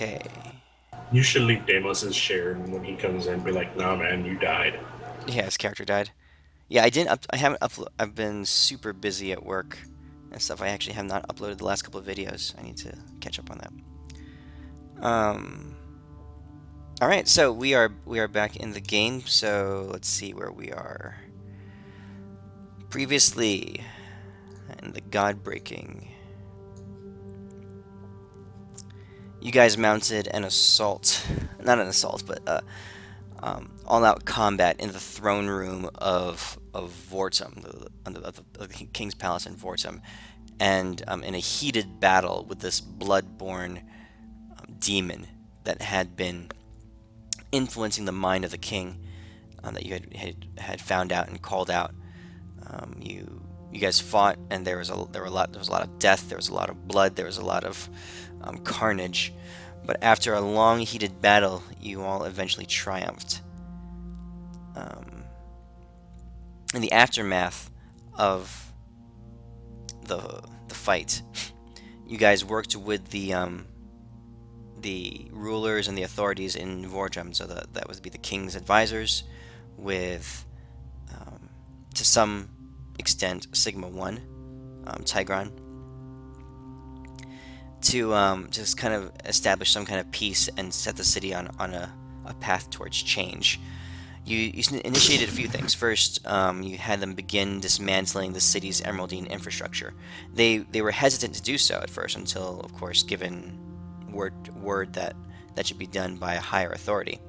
Okay. You should leave Deimos' share, and when he comes in, be like, "Nah, man, you died." Yeah, his character died. Yeah, I didn't. I haven't upload. I've been super busy at work and stuff. I actually have not uploaded the last couple of videos. I need to catch up on that. Um. All right, so we are back in the game. So let's see where we are. Previously, in the God-breaking, you guys mounted an assault. Not an assault, but all-out combat in the throne room of Vortum, the king's palace in Vortum, and in a heated battle with this blood-born demon that had been influencing the mind of the king, that you had found out and called out. You guys fought, and there was a lot of death, there was a lot of blood, there was a lot of carnage. But after a long, heated battle, you all eventually triumphed. Um, in the aftermath of the fight, you guys worked with the rulers and the authorities in Vorjam, so that would be the king's advisors, with um, to some extent Sigma One, Tigron, to just kind of establish some kind of peace and set the city on a path towards change. You initiated a few things. First, you had them begin dismantling the city's Emeraldine infrastructure. They were hesitant to do so at first, until, of course, given word that that should be done by a higher authority.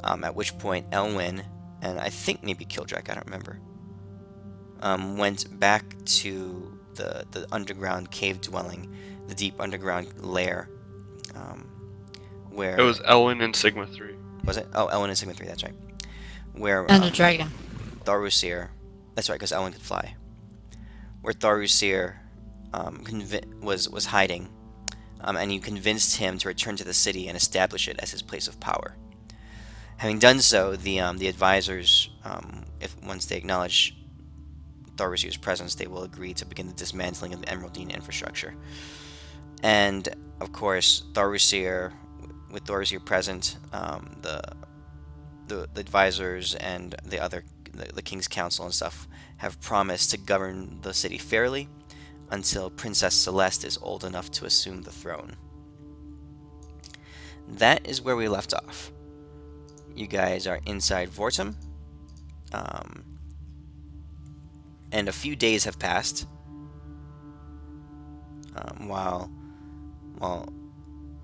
At which point, Elwyn and I think maybe Killjack, I don't remember, went back to the underground cave dwelling, the deep underground lair, um, It was where Elwyn and Sigma 3. was it? Oh, Elwyn and Sigma 3. That's right. Where And a dragon. Tharusir. That's right, because Elwyn could fly. Where Tharusir was hiding, and you convinced him to return to the city and establish it as his place of power. Having done so, the advisors, if once they acknowledge Tharusir's presence, they will agree to begin the dismantling of the Emeraldine infrastructure. And of course, with Tharusir present, the advisors and the king's council and stuff have promised to govern the city fairly until Princess Celeste is old enough to assume the throne. That is where we left off. You guys are inside Vortum, um, and a few days have passed, while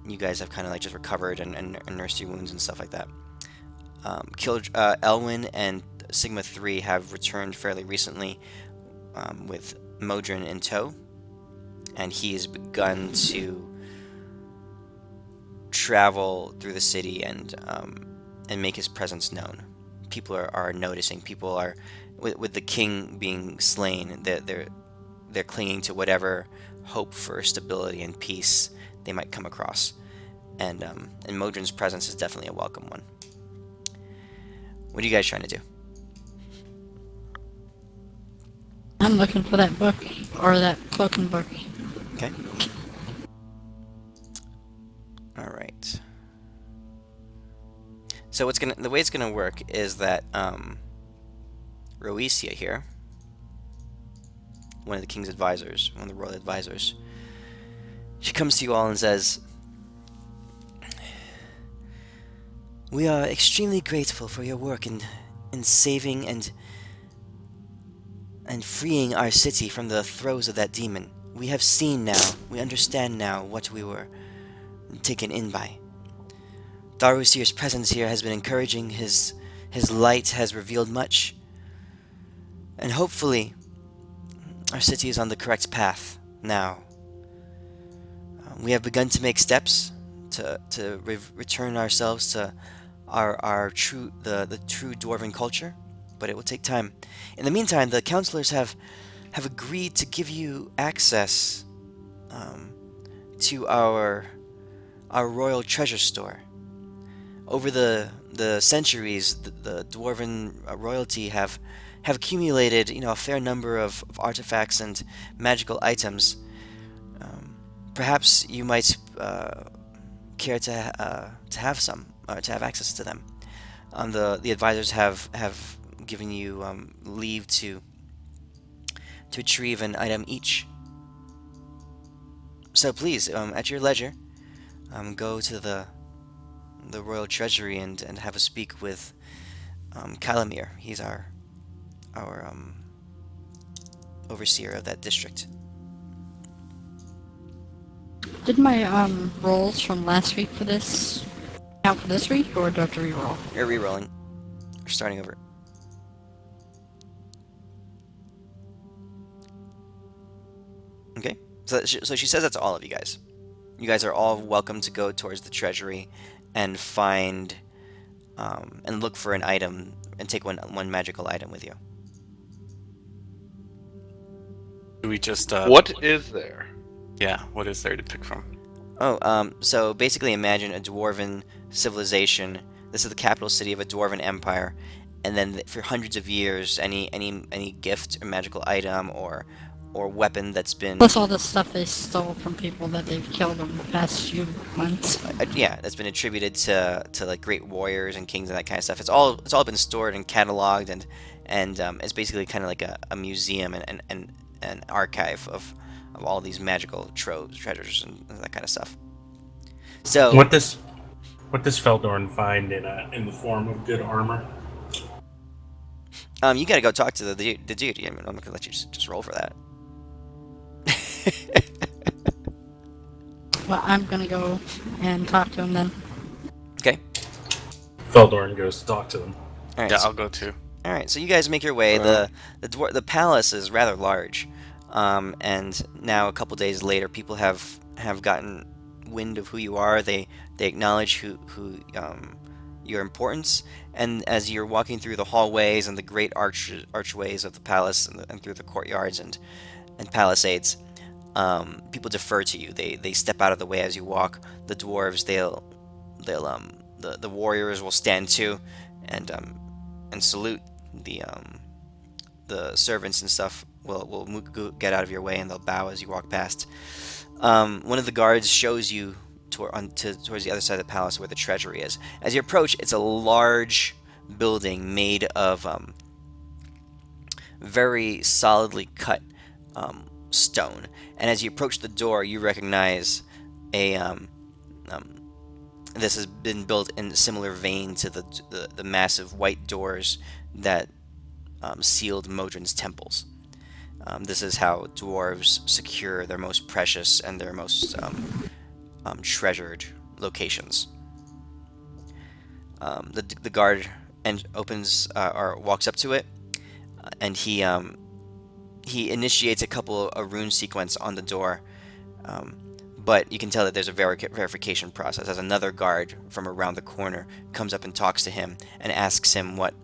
you guys have kind of like just recovered and nursed your wounds and stuff like that. Elwyn and Sigma 3 have returned fairly recently, with Modron in tow, and he has begun to travel through the city and make his presence known. People are noticing. People are, with the king being slain, they're clinging to whatever hope for stability and peace they might come across, and Modron's presence is definitely a welcome one. What are you guys trying to do? I'm looking for that book, or that cloaking book. Okay. All right. So the way it's gonna work is that Roesia here, one of the king's advisors, one of the royal advisors, she comes to you all and says, "We are extremely grateful for your work in saving and freeing our city from the throes of that demon. We have seen now, we understand now what we were taken in by. Darusir's presence here has been encouraging, his light has revealed much, and hopefully our city is on the correct path now. We have begun to make steps to return ourselves to our true the true dwarven culture, but it will take time. In the meantime, the counselors have agreed to give you access, to our royal treasure store. Over the centuries, the dwarven royalty have accumulated, a fair number of artifacts and magical items. Perhaps you might care to have some, or to have access to them. The advisors have given you leave to retrieve an item each. So please, at your leisure, go to the Royal Treasury and have a speak with Calamir. He's our overseer of that district. Did my rolls from last week for this count for this week, or do I have to re-roll? You're re-rolling. We're starting over. Okay. So she says that's all of you guys. You guys are all welcome to go towards the treasury and find and look for an item and take one magical item with you. Do we just What is there? Yeah, what is there to pick from? Oh, so basically imagine a dwarven civilization. This is the capital city of a dwarven empire, and then for hundreds of years, any gift or magical item or weapon that's been Plus all the stuff they stole from people that they've killed over the past few months. yeah, that's been attributed to like great warriors and kings and that kind of stuff. It's all been stored and cataloged and it's basically kind of like a museum and an archive of all these magical treasures and that kind of stuff. So What does Feldorn find in the form of good armor? you gotta go talk to the dude. I'm not gonna let you just roll for that. Well, I'm gonna go and talk to him then. Okay. Feldorn goes to talk to them. All right. Yeah, So, I'll go too. all right. So you guys make your way. The palace is rather large, and now a couple days later, people have gotten wind of who you are. They acknowledge who your importance, and as you're walking through the hallways and the great archways of the palace and through the courtyards and palisades, people defer to you. They step out of the way as you walk. The dwarves, the warriors will stand too, and salute. The servants and stuff will get out of your way and they'll bow as you walk past. One of the guards shows you towards the other side of the palace where the treasury is. As you approach, it's a large building made of very solidly cut stone. And as you approach the door, you recognize this has been built in a similar vein to the massive white doors that sealed Modron's temples. This is how dwarves secure their most precious and their most treasured locations. The guard opens or walks up to it, and he initiates a rune sequence on the door, but you can tell that there's a verification process as another guard from around the corner comes up and talks to him and asks him what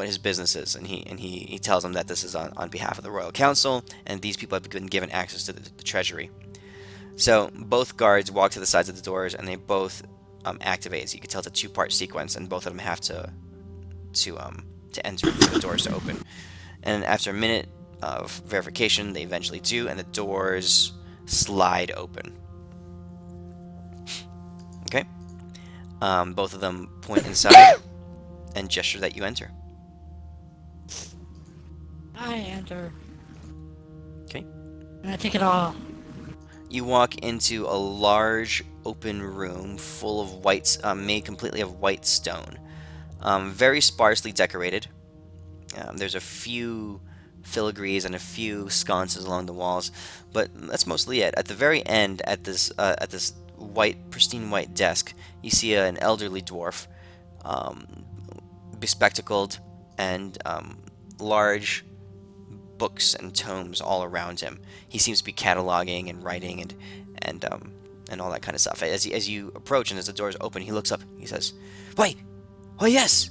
his business is, and he tells him that this is on behalf of the Royal Council, and these people have been given access to the treasury. So both guards walk to the sides of the doors, and they both activate. So you can tell it's a two-part sequence, and both of them have to enter for the doors to open. And after a minute of verification, they eventually do, and the doors slide open. Okay. Both of them point inside and gesture that you enter. I enter. Okay. And I take it all. You walk into a large open room full of made completely of white stone. Very sparsely decorated. There's a few filigrees and a few sconces along the walls, but that's mostly it. At the very end, at this pristine white desk, you see an elderly dwarf, bespectacled, and large books and tomes all around him. He seems to be cataloging and writing and all that kind of stuff. As you approach and as the doors open, he looks up. He says, "Why? Oh yes!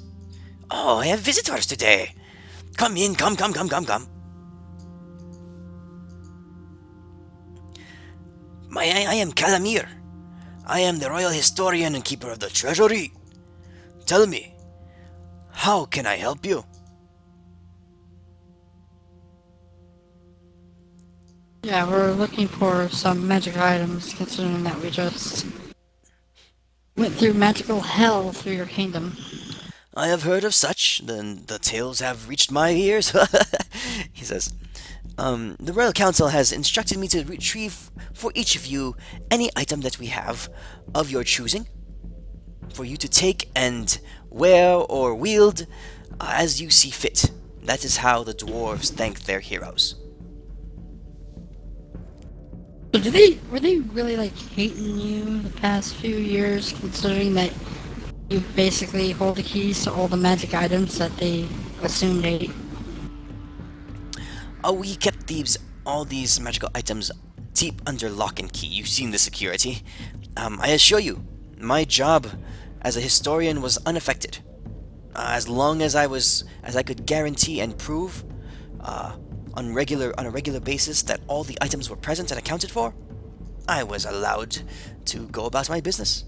Oh, I have visitors today. Come in, come. I am Calamir. I am the royal historian and keeper of the treasury. Tell me, how can I help you?" Yeah, we're looking for some magic items, considering that we just went through magical hell through your kingdom. I have heard of such. Then the tales have reached my ears. He says, the Royal Council has instructed me to retrieve for each of you any item that we have of your choosing, for you to take and wear or wield as you see fit. That is how the dwarves thank their heroes. So were they really like hating you the past few years, considering that you basically hold the keys to all the magic items that they assumed they... Oh, we kept all these magical items deep under lock and key. You've seen the security. I assure you, my job as a historian was unaffected. As long as I could guarantee and prove on a regular basis that all the items were present and accounted for, I was allowed to go about my business.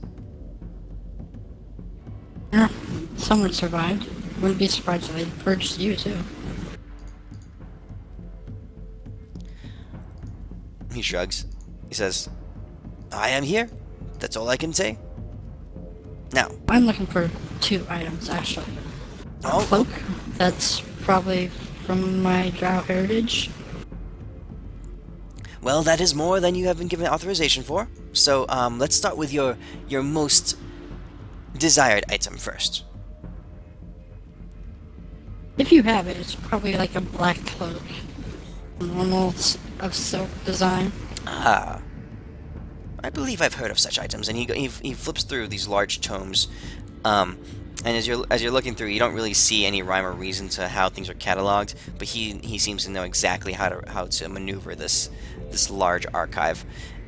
Yeah, someone survived. Wouldn't be surprised if they purged you too. He shrugs. He says, I am here. That's all I can say. Now, I'm looking for 2 items, actually. A Oh. cloak. That's probably from my drow heritage. well, that is more than you have been given authorization for. So, let's start with your most desired item first. If you have it, it's probably like a black cloak. Normal of silk design. Ah, I believe I've heard of such items. And he flips through these large tomes, and as you're looking through, you don't really see any rhyme or reason to how things are cataloged. But he seems to know exactly how to maneuver this large archive,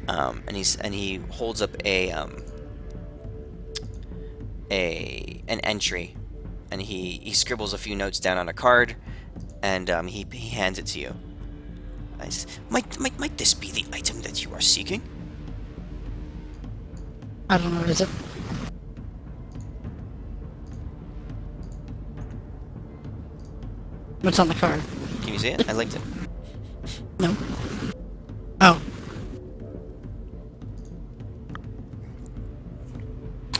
and he holds up an entry, and he scribbles a few notes down on a card, and he hands it to you. Might this be the item that you are seeking? I don't know, is it? What's on the card? Can you see it? I linked it. No. Oh.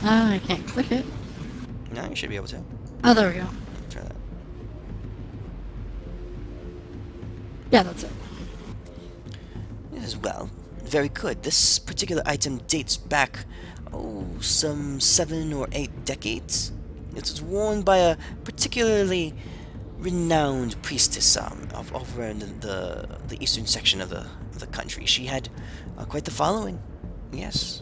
I can't click it. No, you should be able to. Oh, there we go. Try that. Yeah, that's it. As well. Very good. This particular item dates back, some 7 or 8 decades. It was worn by a particularly renowned priestess over in the eastern section of the country. She had quite the following. Yes.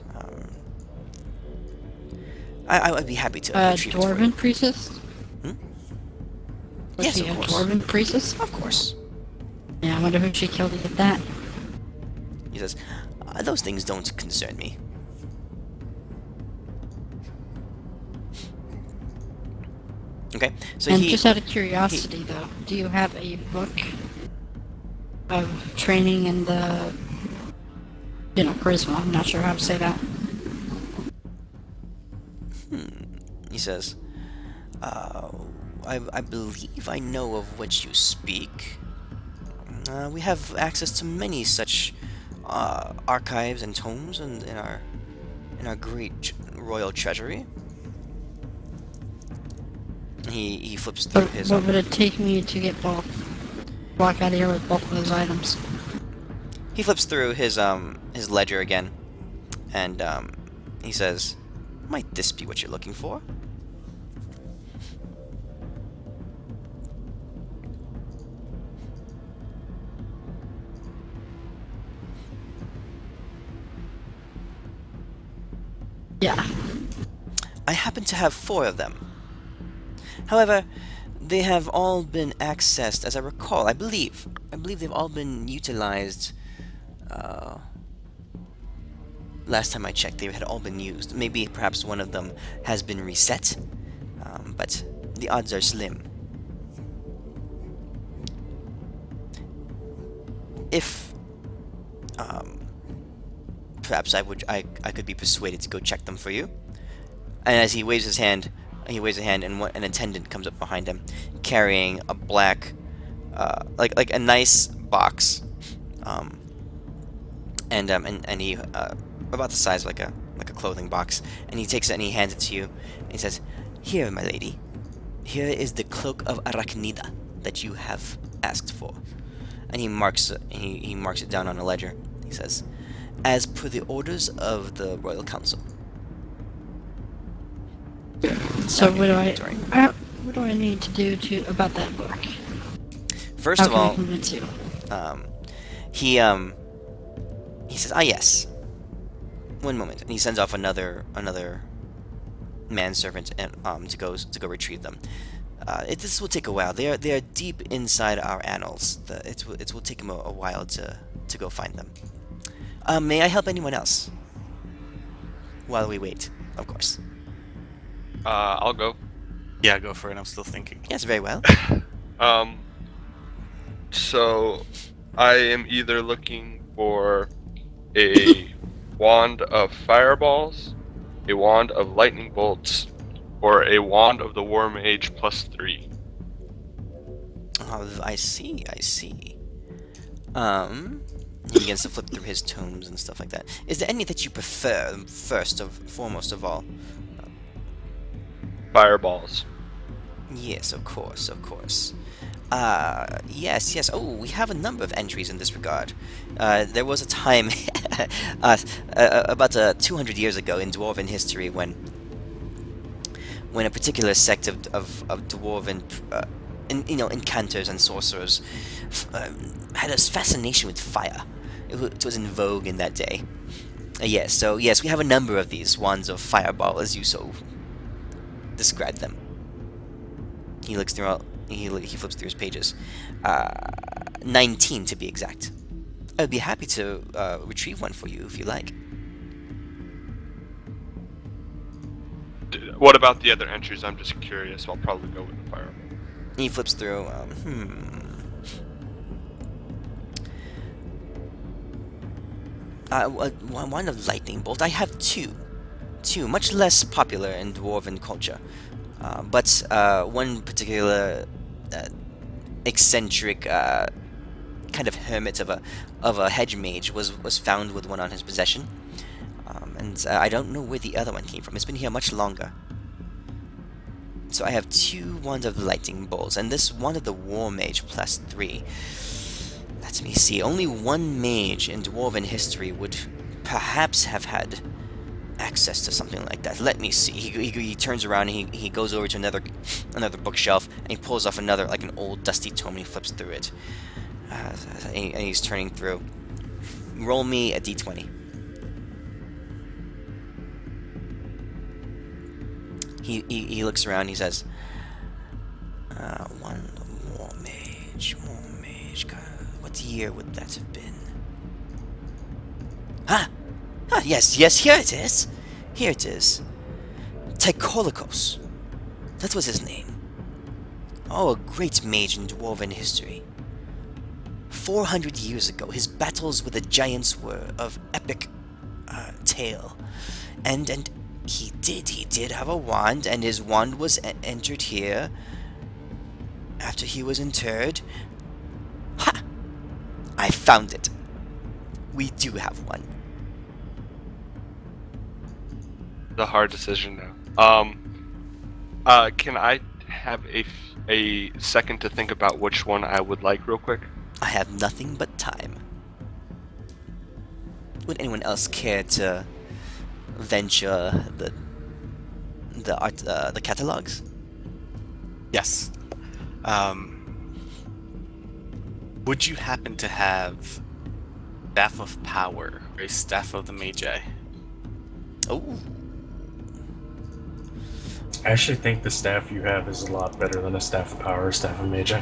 I would be happy to retrieve it for you. Dwarven priestess? Hmm? Was Yes, she of a course. dwarven priestess? Of course. Yeah, I wonder who she killed to get that. He says, those things don't concern me. Okay, so And just out of curiosity, though, do you have a book of training in the, charisma? I'm not sure how to say that. He says, I believe I know of which you speak. We have access to many such archives and tomes in our great Royal Treasury. He flips through his. What would it take me to get both? Walk out of here with both of those items. He flips through his ledger again, and he says, "Might this be what you're looking for?" Yeah. I happen to have 4 of them. However, they have all been accessed, as I recall. I believe they've all been utilized. Last time I checked, they had all been used. Maybe perhaps one of them has been reset, but the odds are slim. If perhaps I could be persuaded to go check them for you. And as he waves his hand, and an attendant comes up behind him, carrying a black, like a nice box, and he about the size of like a clothing box, and he takes it and he hands it to you. And he says, "Here, my lady. Here is the cloak of Arachnida that you have asked for." And he marks it down on a ledger. He says, "As per the orders of the Royal Council." So Down what in do your I, inventory. what do I need to do about that book? First How of can I all, convince you? he says, "Ah, yes. One moment," and he sends off another manservant and to go retrieve them. This will take a while. They are deep inside our annals. It will take him a while to go find them. May I help anyone else? While we wait, of course. I'll go. Yeah, go for it. I'm still thinking. Yes, very well. So I am either looking for a wand of fireballs, a wand of lightning bolts, or a wand of the War Mage +3. Oh, I see. He begins to flip through his tomes and stuff like that. Is there any that you prefer, foremost of all? Fireballs. Yes, of course. Yes. Oh, we have a number of entries in this regard. There was a time, about 200 years ago in Dwarven history, when a particular sect of Dwarven, incanters and sorcerers, had a fascination with fire. It was in vogue in that day. Yes, we have a number of these wands of fireball, as you so described them. He looks through he flips through his pages. 19 to be exact. I'd be happy to retrieve one for you if you like. What about the other entries? I'm just curious. I'll probably go with the fireball. He flips through. One of lightning bolt. I have two, much less popular in dwarven culture. But one particular eccentric kind of hermit of a hedge mage was found with one on his possession, and I don't know where the other one came from. It's been here much longer. So I have two wands of lightning bolts, and this one of the War Mage +3. Let me see. Only one mage in dwarven history would perhaps have had access to something like that. Let me see. He turns around and he goes over to another bookshelf, and he pulls off another, like an old dusty tome, and he flips through it. And he's turning through. Roll me a d20. He looks around. He says, "One War Mage. God, what year would that have been? Yes. Here it is. Tycholikos. That was his name. Oh, a great mage in dwarven history. 400 years ago, his battles with the giants were of epic tale, and he did have a wand, and his wand was entered here after he was interred. Ha! I found it. We do have one." The hard decision now. Can I have a second to think about which one I would like real quick? I have nothing but time. Would anyone else care to venture the catalogs? Yes. Would you happen to have Staff of Power or a Staff of the Magi? Oh, I actually think the staff you have is a lot better than a staff of power or staff of magi.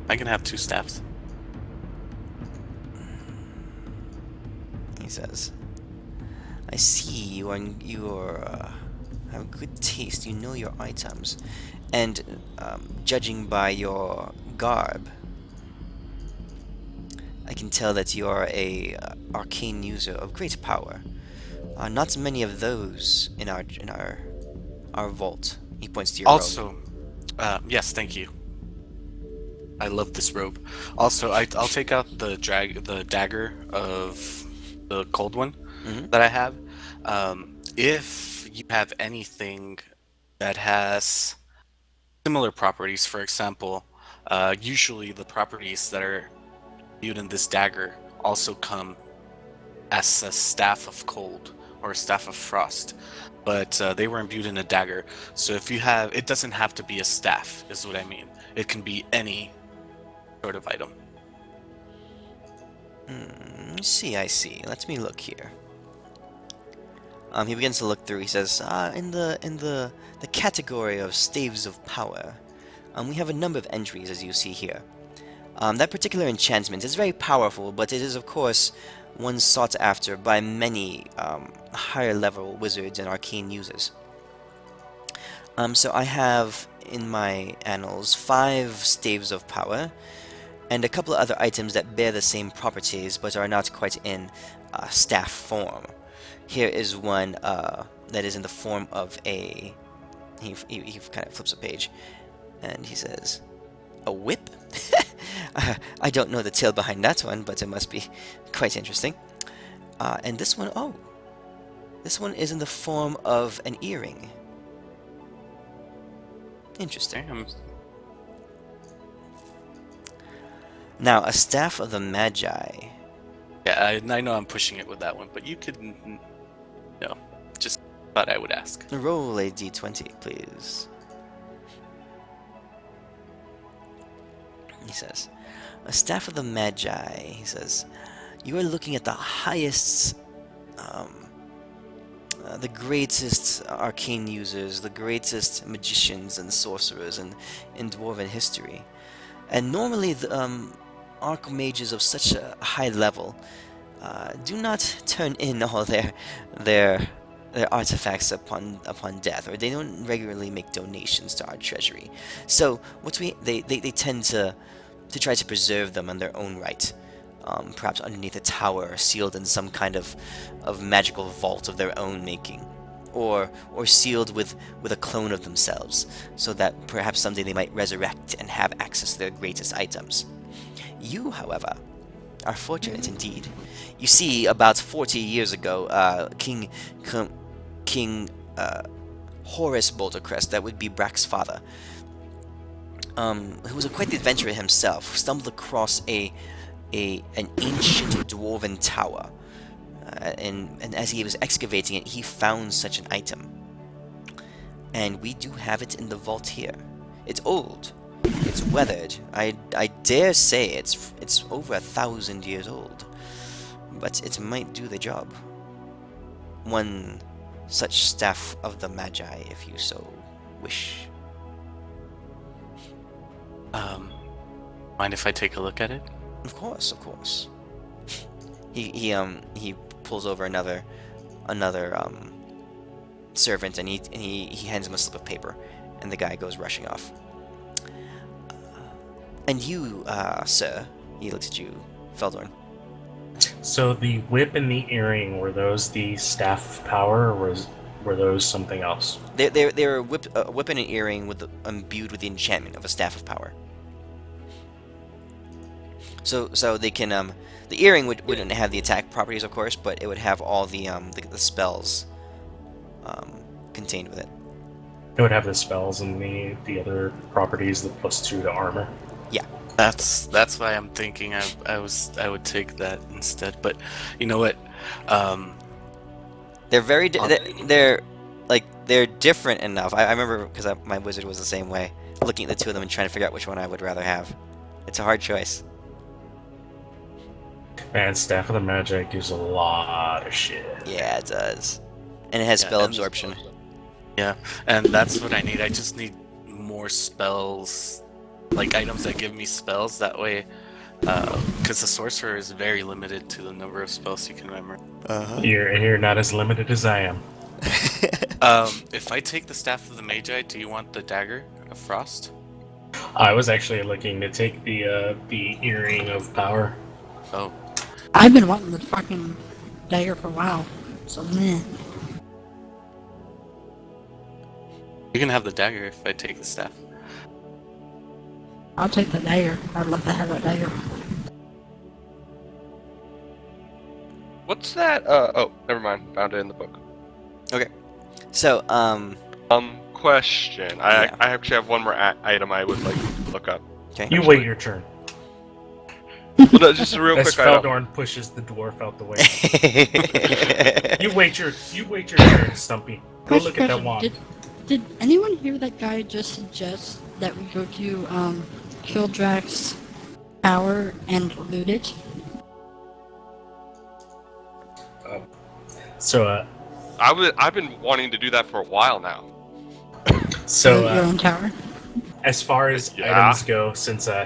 I can have two staffs. he says. I see you have good taste. You know your items, and judging by your garb, I can tell that you are a arcane user of great power. Not many of those in our vault. He points to your robe. Also, yes, thank you. I love this robe. Also, I'll take out the dagger of the cold one Mhm. that I have. If you have anything that has similar properties, for example, usually the properties that are viewed in this dagger also come as a staff of cold or a staff of frost, but they were imbued in a dagger. So if you have, it doesn't have to be a staff, is what I mean. It can be any sort of item. I see. Let me look here. He begins to look through. He says, in the category of staves of power, we have a number of entries, as you see here. That particular enchantment is very powerful, but it is, of course, one sought after by many higher level wizards and arcane users. So I have in my annals 5 staves of power, and a couple of other items that bear the same properties but are not quite in staff form. Here is one that is in the form of a... He kind of flips a page, and he says, a whip? I don't know the tale behind that one, but it must be quite interesting. And this one, oh, this one is in the form of an earring. Interesting. Okay, Now, a staff of the Magi. yeah, I know I'm pushing it with that one, but you could, no, just thought I would ask. Roll a d20, please. He says, a staff of the Magi. He says, you are looking at the highest, the greatest arcane users, the greatest magicians and sorcerers in dwarven history. And normally, the archmages of such a high level do not turn in all their artifacts upon death, or they don't regularly make donations to our treasury. So they tend to try to preserve them in their own right, perhaps underneath a tower, sealed in some kind of magical vault of their own making, or sealed with a clone of themselves, so that perhaps someday they might resurrect and have access to their greatest items. You, however, are fortunate indeed. You see, about 40 years ago, King Horace Bouldercrest, that would be Brack's father, who was quite the adventurer himself, stumbled across an ancient dwarven tower, and as he was excavating it, he found such an item. And we do have it in the vault here. It's old. It's weathered. I dare say it's over 1,000 years old. But it might do the job. One such staff of the Magi, if you so wish. Mind if I take a look at it? Of course. He pulls over another servant, and he hands him a slip of paper, and the guy goes rushing off. And you, sir, he looks at you, Feldorn. So the whip and the earring, were those the staff of power, or were those something else? They were a whip and an earring imbued with the enchantment of a staff of power. So they can the earring wouldn't have the attack properties, of course, but it would have all the spells contained with it. It would have the spells and the other properties, the +2 to armor. Yeah. That's why I'm thinking I would take that instead. But you know what? They're very they're different enough. I remember, because my wizard was the same way, looking at the two of them and trying to figure out which one I would rather have. It's a hard choice. Man, Staff of the Magi gives a lot of shit. Yeah, it does. And it has Yeah, spell and- absorption. Yeah, and that's what I need. I just need more spells, like items that give me spells. That way, because the sorcerer is very limited to the number of spells you can remember. You're not as limited as I am. If I take the Staff of the Magi, do you want the Dagger of Frost? I was actually looking to take the earring of power. Oh, I've been wanting the fucking dagger for a while, so meh. you can have the dagger if I take the staff. I'll take the dagger. I'd love to have that dagger. What's that? Oh, never mind. Found it in the book. So, Question. Yeah. I actually have one more item I would like to look up. okay. You wait your turn. Well, no, just a real As quick item. Feldorn pushes the dwarf out the way. You wait your turn, Stumpy. Go look at that wand. Did anyone hear that guy just suggest that we go to Kildrak's tower and loot it? So, I've been wanting to do that for a while now. Your own tower? as far as Yeah. items go, since I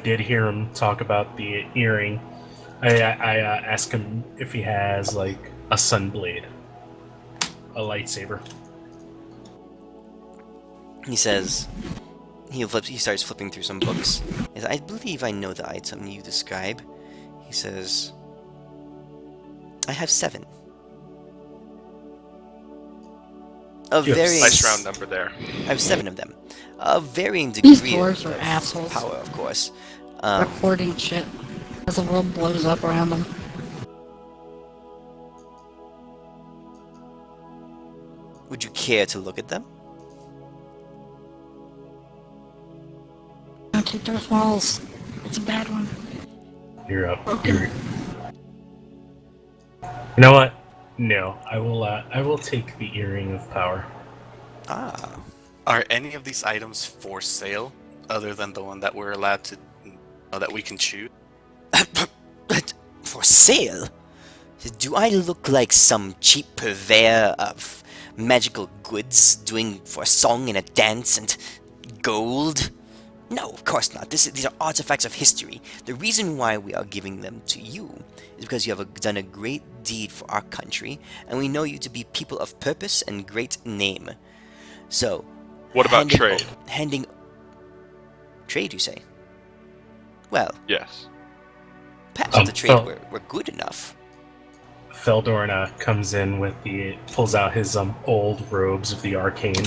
did hear him talk about the earring, I asked him if he has like a sunblade, a lightsaber. He says, he starts flipping through some books. He says, I believe I know the item you describe. He says, I have 7. Of You have varying, Nice round number there. I have 7 of them. Of varying degree These dwarves are of assholes. power, of course. Recording shit as the world blows up around them. Would you care to look at them? Don't take those walls. It's a bad one. You're up. Okay. You know what? No, I will take the earring of power. Ah. Are any of these items for sale, other than the one that we're allowed to, that we can choose? But for sale? Do I look like some cheap purveyor of magical goods doing for a song and a dance and gold? No, of course not. These are artifacts of history. The reason why we are giving them to you is because you have done a great deed for our country, and we know you to be people of purpose and great name. So, What about trade? Handing trade, you say? Well, Yes. perhaps if the trade Fel- were good enough. Feldorn comes in with pulls out his old robes of the arcane,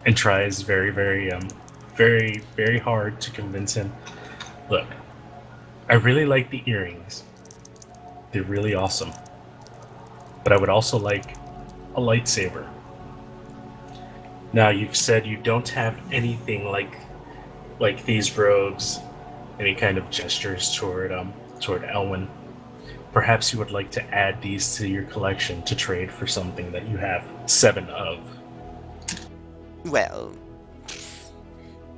and tries very, very hard to convince him. Look, I really like the earrings. They're really awesome. But I would also like a lightsaber. Now, you've said you don't have anything like these robes, any kind of gestures toward Elwyn. Perhaps you would like to add these to your collection to trade for something that you have 7 of. Well,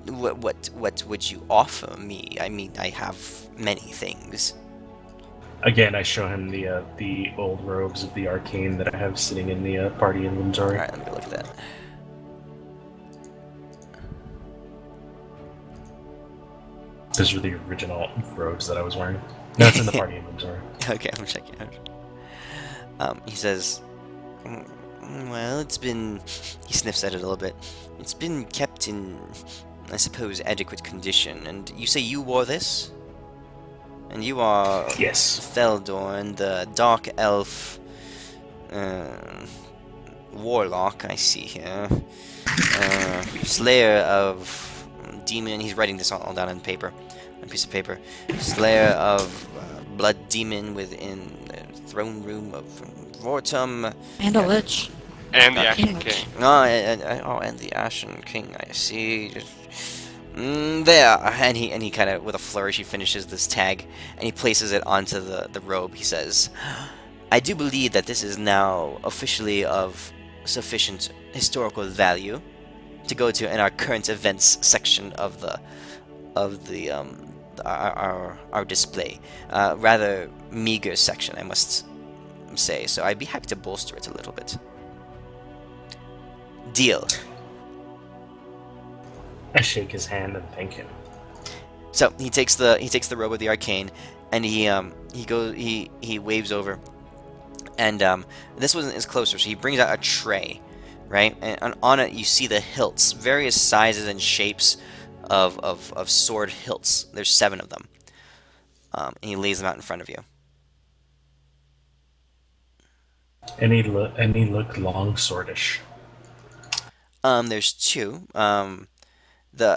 what would you offer me? I mean, I have many things. Again, I show him the old robes of the arcane that I have sitting in the party inventory. Alright, let me look at that. Those were the original robes that I was wearing. No, it's in the party inventory. Okay, I'm checking out. He says, well, it's been... He sniffs at it a little bit. It's been kept in, I suppose, adequate condition. And you say you wore this? And you are Yes. Feldorn, the Dark Elf Warlock, I see here. Slayer of Demon. He's writing this all down on paper. On a piece of paper. Slayer of Blood Demon within the throne room of Vortum. And a lich. And the Uh, Ashen King. King. And the Ashen King, I see. There, and he kind of, with a flourish, he finishes this tag, and he places it onto the robe. He says, I do believe that this is now officially of sufficient historical value to go to in our current events section of our display. Rather meager section, I must say, so I'd be happy to bolster it a little bit. Deal. I shake his hand and thank him. So he takes the robe of the arcane, and he waves over, and this one is closer. So he brings out a tray, right? And on it you see the hilts, various sizes and shapes of sword hilts. There's 7 of them, and he lays them out in front of you. Any look long swordish. There's 2. And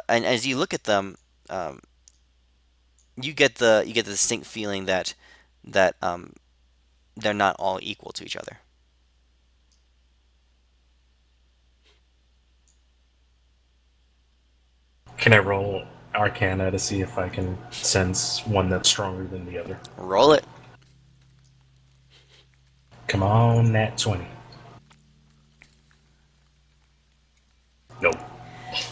as you look at them, you get the distinct feeling that that they're not all equal to each other. Can I roll Arcana to see if I can sense one that's stronger than the other? Roll it. Come on, nat 20. Nope.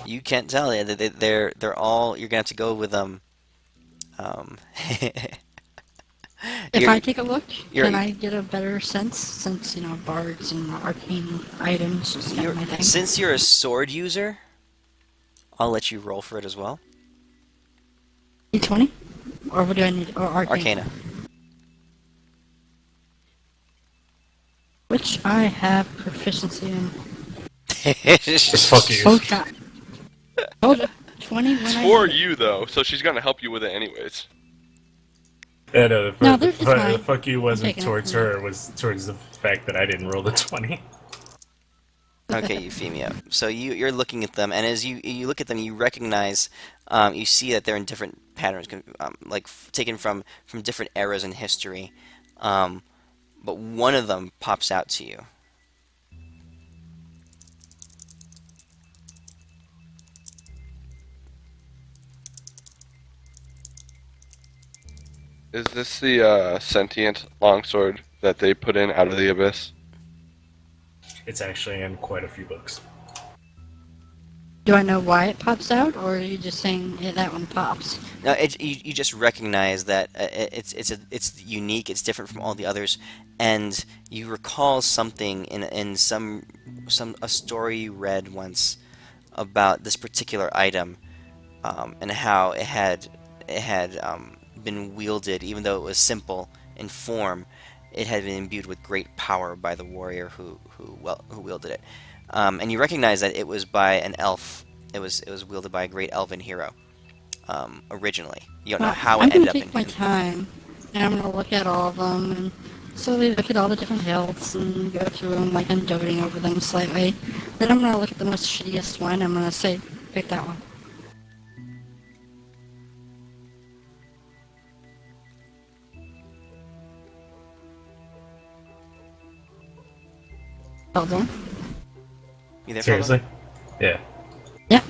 You can't tell. They're all. You're gonna have to go with If You're- I take a look, you're- can I get a better sense? Since, bards and arcane items is kind of my thing. Since you're a sword user, I'll let you roll for it as well. D20? Or what do I need? Or arcane? Arcana. Which I have proficiency in. Just fuck you. Oh, God. Hold on. 20 when It's I for hit it. you though, so she's gonna help you with it anyways. Yeah, no, No, the, it's fine. the fuck you wasn't taking it towards from her, it was towards the fact that I didn't roll the 20. Okay, Euphemia. So you're looking at them, and as you look at them, you recognize, you see that they're in different patterns, taken from different eras in history. But one of them pops out to you. Is this the sentient longsword that they put in Out of the Abyss? It's actually in quite a few books. Do I know why it pops out, or are you just saying that one pops? No, you just recognize that it's unique. It's different from all the others, and you recall something in a story you read once about this particular item, and how it had been wielded, even though it was simple in form. It had been imbued with great power by the warrior who wielded it, and you recognize that it was by an elf. It was wielded by a great elven hero. Originally, you don't know how I'm it ended up gonna in take my him. time, and I'm gonna look at all of them, and slowly look at all the different hilts, and go through them like I'm doting over them slightly. Then I'm gonna look at the most shittiest one, I'm gonna say, pick that one. Hold on. You there, Frodo? Seriously? Yeah. Yeah.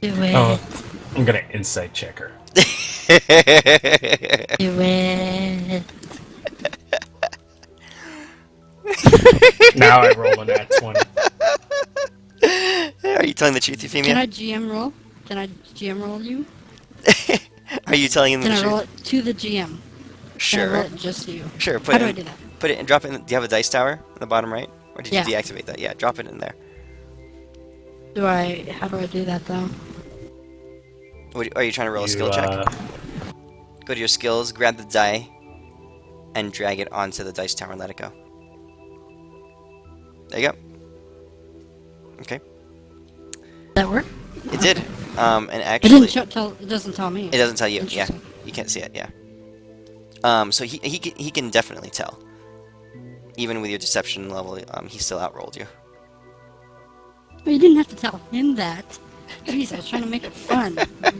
Do it. Oh, I'm gonna insight check her. Do it. Now I roll a nat 20. Are you telling the truth, Can Euphemia? I GM roll? Can I GM roll you? Are you telling him Can the I roll truth? it to the GM? Can I roll Sure. it just you? Sure. How do I do that? Put it and drop it in. Do you have a dice tower on the bottom right? Or did Yeah. you deactivate that? Yeah, drop it in there. How do I do that though? Are you trying to roll a skill check? Go to your skills, grab the die, and drag it onto the dice tower and let it go. There you go. Okay. That work? It did. And It actually, didn't tell. It doesn't tell me. it doesn't tell you. Yeah, Interesting. you can't see it. Yeah. So he can definitely tell. Even with your deception level, he still outrolled you. Well, you didn't have to tell him that. Jeez, I was trying to make it fun.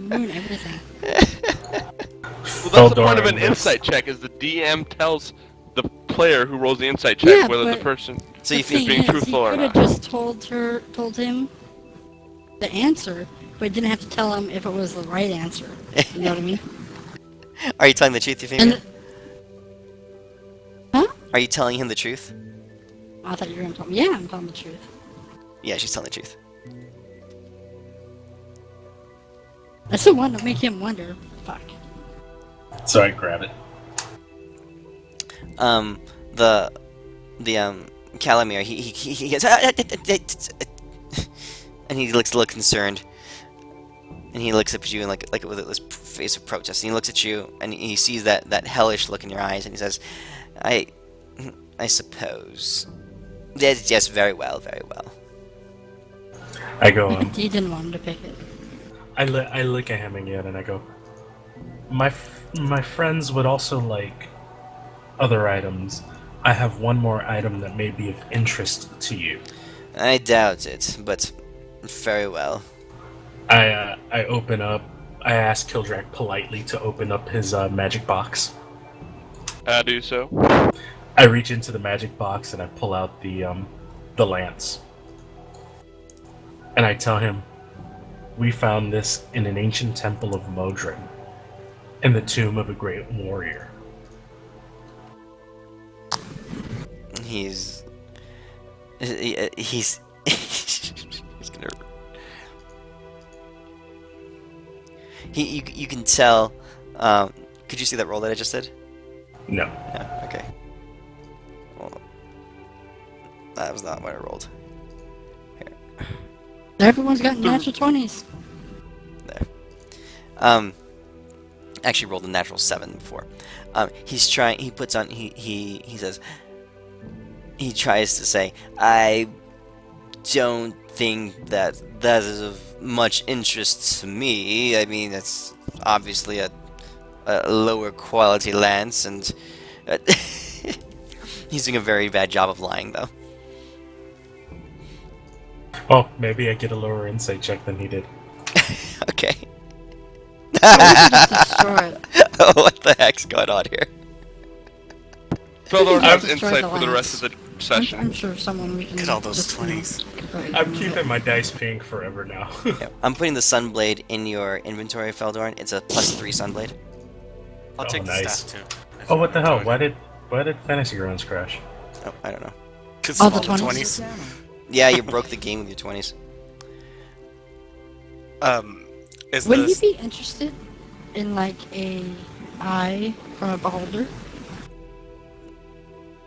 Ruin everything. Well, that's the point of an Feldorin was- insight check, is the DM tells the player who rolls the insight check Yeah, whether the but- person So you is feel being truthful he or could have not. just told him the answer, but didn't have to tell him if it was the right answer. You know what I mean? Are you telling the truth, Euphemia? And huh? Are you telling him the truth? I thought you were gonna tell me. Yeah, I'm telling the truth. Yeah, she's telling the truth. I still want to make him wonder. Fuck. So I grab it. The Calamir, he gets, and he looks a little concerned, and he looks up at you and like with this face of protest, and he looks at you and he sees that hellish look in your eyes, and he says, I suppose. Yes, very well, very well. I go, He didn't want him to pick it. I look at him again and I go, my friends would also like other items. I have one more item that may be of interest to you. I doubt it, but very well. I open up I ask Kildrak politely to open up his magic box. I do so. I reach into the magic box and I pull out the lance. And I tell him, we found this in an ancient temple of Modron, in the tomb of a great warrior. He's he's gonna. You can tell. Could you see that roll that I just did? No. Yeah. Okay. Well, that was not what I rolled. Everyone's got natural 20s. There. Actually rolled a natural 7 before. He's trying. He puts on. He says. He tries to say, I don't think that is of much interest to me. I mean, it's obviously a lower quality lance, and he's doing a very bad job of lying, though. Oh, maybe I get a lower insight check than he did. Okay. Oh, we can just destroy it. Oh, what the heck's going on here? Feldor I've has destroyed insight the for the rest of the session. I'm sure someone we can... Get all those just, 20s. I'm keeping my dice pink forever now. Yeah, I'm putting the Sunblade in your inventory, Feldorn. It's a +3 Sunblade. I'll Oh, take the nice. staff too. Oh, what the hell? Why did Fantasy Grounds crash? Oh, I don't know. Because All of the all the 20s? 20s. Yeah, you broke the game with your 20s. Is Would this you be interested in, like, a eye from a beholder?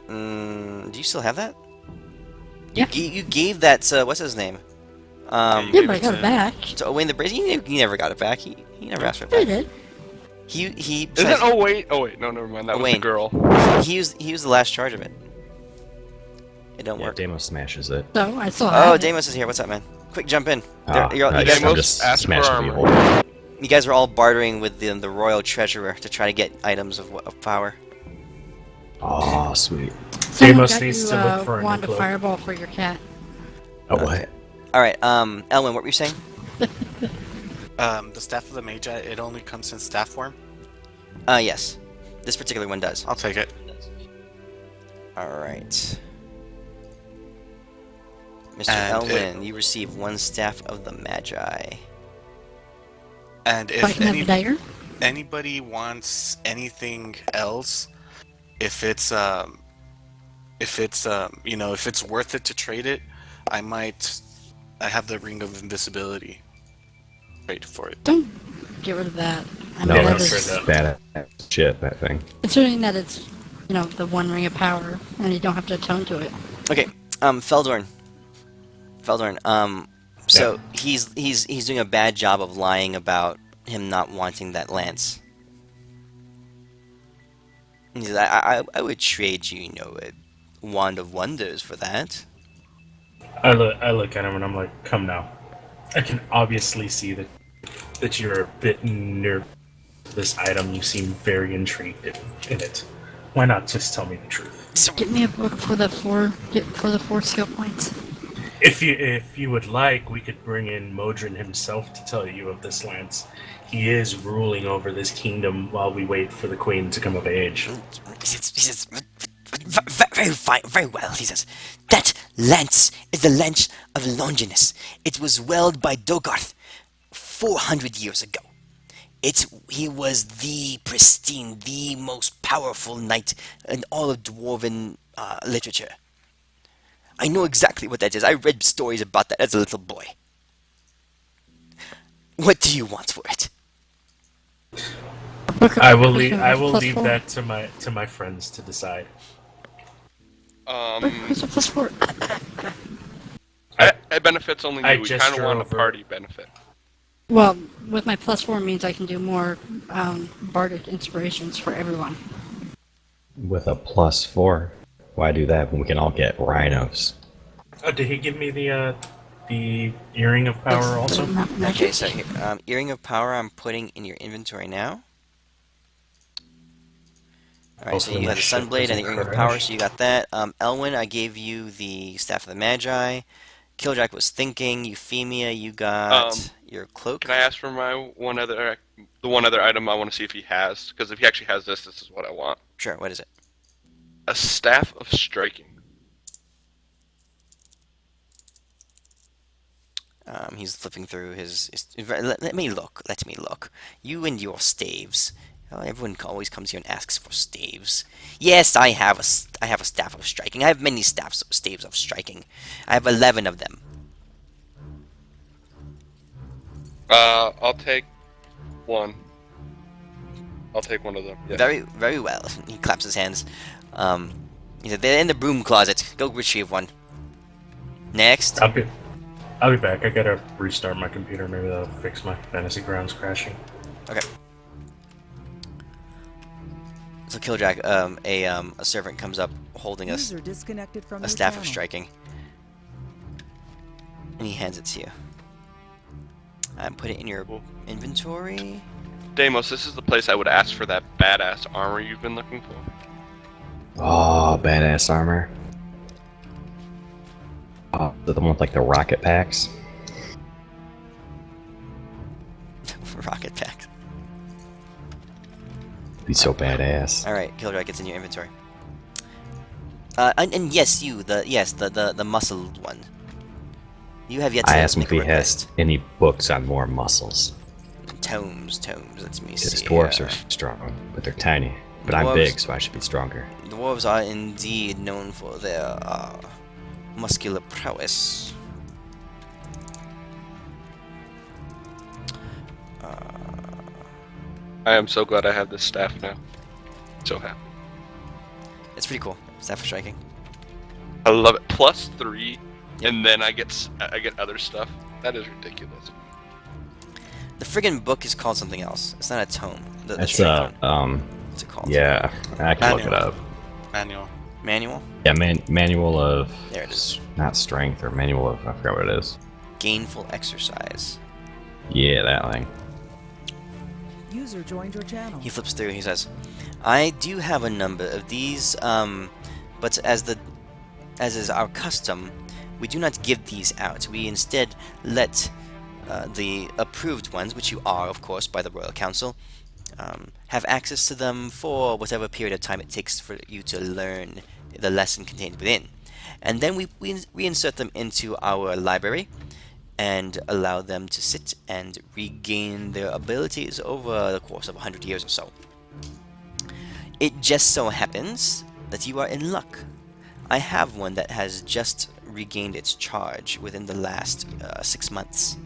Do you still have that? Yeah. You gave that to, what's his name? Yeah, gave but I it got to- it back. To Owain the Brazen? He never got it back. He never asked for it I back. did. He Is it? besides- Oh wait, no, never mind. That was the Wayne. girl. he was the last charge of it. It don't Yeah, work. Demo smashes it. So, I still have Oh, it. Deimos is here. What's up, man? Quick, jump in. Ah, You nice. guys, I'm Demos, just ask for smashing the armor. beholder. you guys were all bartering with the Royal Treasurer to try to get items of power. Oh, sweet. Someone Deimos got needs you, to look for a new wand of cloak. fireball for your cat. Oh, what? All right, Elwin, what were you saying? the staff of the Magi? It only comes in staff form. Yes, this particular one does. I'll take it. All right, Mr. And Elwin, you receive 1 staff of the Magi. And So I if can have a dagger? anybody wants anything else, if it's if it's worth it to trade it, I have the ring of invisibility. Trade for it. Don't get rid of that. I No, mean, don't that trade is, that. Bad shit, that thing. considering that it's, the one ring of power, and you don't have to atone to it. Okay, Feldorn, so he's doing a bad job of lying about him not wanting that lance. He says, I would trade you, a wand of wonders for that. I look at him and I'm like, come now. I can obviously see that you're a bit nervous. This item, you seem very intrigued in it. Why not just tell me the truth? So, Get me a book for the 4 skill points. If you would like, we could bring in Modron himself to tell you of this lance. He is ruling over this kingdom while we wait for the queen to come of age. he says, very fine, very well. He says, that lance is the lance of Longinus. It was wielded by Dogarth 400 years ago. He was the pristine, the most powerful knight in all of dwarven literature. I know exactly what that is. I read stories about that as a little boy. What do you want for it? I will leave Plus four. that to my friends to decide. Where's the plus 4? It benefits only I you. We kind of gesture want a over- party benefit. Well, with my plus 4 means I can do more bardic inspirations for everyone. With a +4. Why do that when we can all get rhinos? Oh, did he give me the earring of power also? Not magic. Okay, so here, Earring of Power I'm putting in your inventory now. Alright, so Hopefully you my got the ship Sunblade and the doesn't Earring of crash. Power, so you got that. Elwin, I gave you the Staff of the Magi. Killjack was thinking. Euphemia, you got your cloak. Can I ask for my one other item I want to see if he has? Because if he actually has this is what I want. Sure, what is it? A staff of striking. He's flipping through his let me look. Let me look. You and your staves. Oh, everyone always comes here and asks for staves. Yes, I have a staff of striking. I have many staves of striking. I have 11 of them. I'll take one. I'll take one of them. Yeah. Very, very well. He claps his hands. He said, they're in the broom closet. Go retrieve one. Next. I'll be back. I gotta restart my computer. Maybe that'll fix my fantasy grounds crashing. Okay. So Killjack, a servant comes up holding User disconnected from a your staff of channel. striking. And he hands it to you. Put it in your inventory. Deimos, this is the place I would ask for that badass armor you've been looking for. Oh, badass armor. Oh, the one with like the rocket packs. Rocket pack. Be so badass. Alright, Killjack gets in your inventory. And yes, the muscled one. You have yet to I asked him make if he a request. has any books on more muscles. Tomes. Let me Because see. dwarves are strong, but they're tiny. But I'm Dwarves- big, so I should be stronger. Dwarves are indeed known for their muscular prowess. I am so glad I have this staff now. So happy. It's pretty cool. Staff of striking. I love it. +3, and then I get other stuff. That is ridiculous. The friggin' book is called something else. It's not a tome. The That's strength one. What's it called? yeah, I can look it Manual. up. Manual. Manual? Yeah, manual of There it is. not strength or manual of I forgot what it is. Gainful exercise. Yeah, that thing. User joined your channel. He flips through. He says, "I do have a number of these, but as is our custom, we do not give these out. We instead let the approved ones, which you are, of course, by the Royal Council, have access to them for whatever period of time it takes for you to learn the lesson contained within. And then we reinsert them into our library and allow them to sit and regain their abilities over the course of 100 years or so. It just so happens that you are in luck. I have one that has just regained its charge within the last 6 months.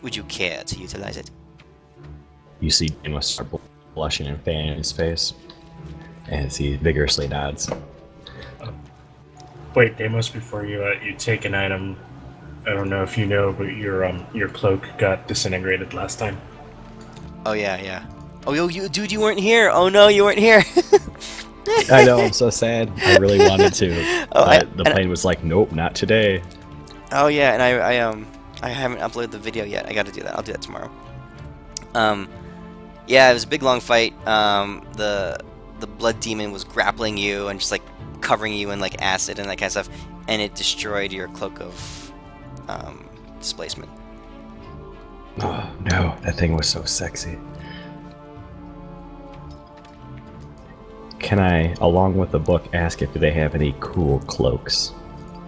Would you care to utilize it?" You see Dino start blushing and fanning his face as he vigorously nods. Wait, Deimos, before you take an item, I don't know if you know, but your cloak got disintegrated last time. Oh yeah. Oh dude, you weren't here. Oh no, you weren't here. I know, I'm so sad. I really wanted to. Oh, But the plane was like, nope, not today. Oh yeah, and I haven't uploaded the video yet. I got to do that. I'll do that tomorrow. Yeah, it was a big long fight. The blood demon was grappling you and just like covering you in like acid and that kind of stuff, and it destroyed your cloak of displacement. Oh no, that thing was so sexy. Can I, along with the book, ask if they have any cool cloaks?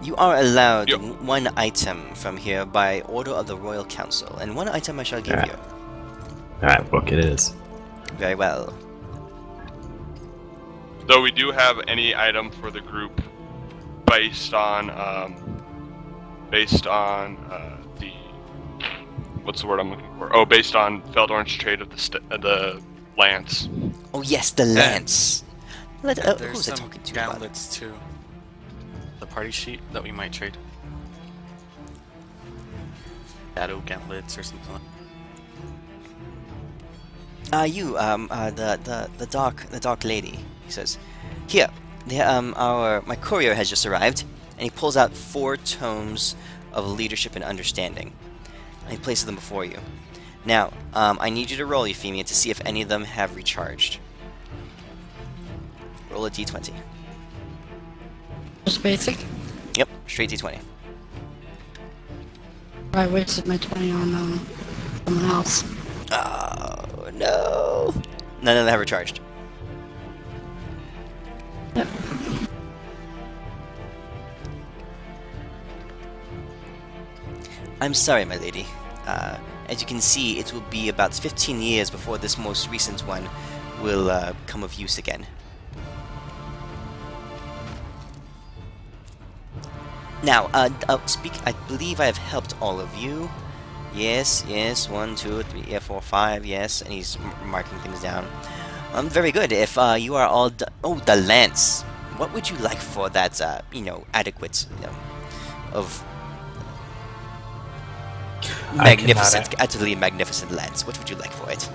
You are allowed Yep. one item from here by order of the Royal Council, and one item I shall give Yeah. you. Alright, book it is. Very well. Though we do have any item for the group based on the what's the word I'm looking for? Oh, based on Feldorn's trade of the lance. Oh yes, the lance. Who There's was I some talking to about it? gauntlets too. The party sheet that we might trade. Shadow gauntlets or something. The dark lady. He says, "Here, my courier has just arrived," and he pulls out 4 tomes of leadership and understanding. And he places them before you. Now, I need you to roll, Euphemia, to see if any of them have recharged. Roll a d20. Just basic. Yep, straight d20. I wasted my 20 on someone else. Oh, no. None of them have recharged. Yep. I'm sorry, my lady. As you can see, it will be about 15 years before this most recent one will come of use again. Now, I believe I have helped all of you. Yes, 1, 2, 3, 4, 5, yes, and he's marking things down. Very good. If you are all oh, the lance. What would you like for that, adequate, of magnificent, utterly magnificent lance? What would you like for it?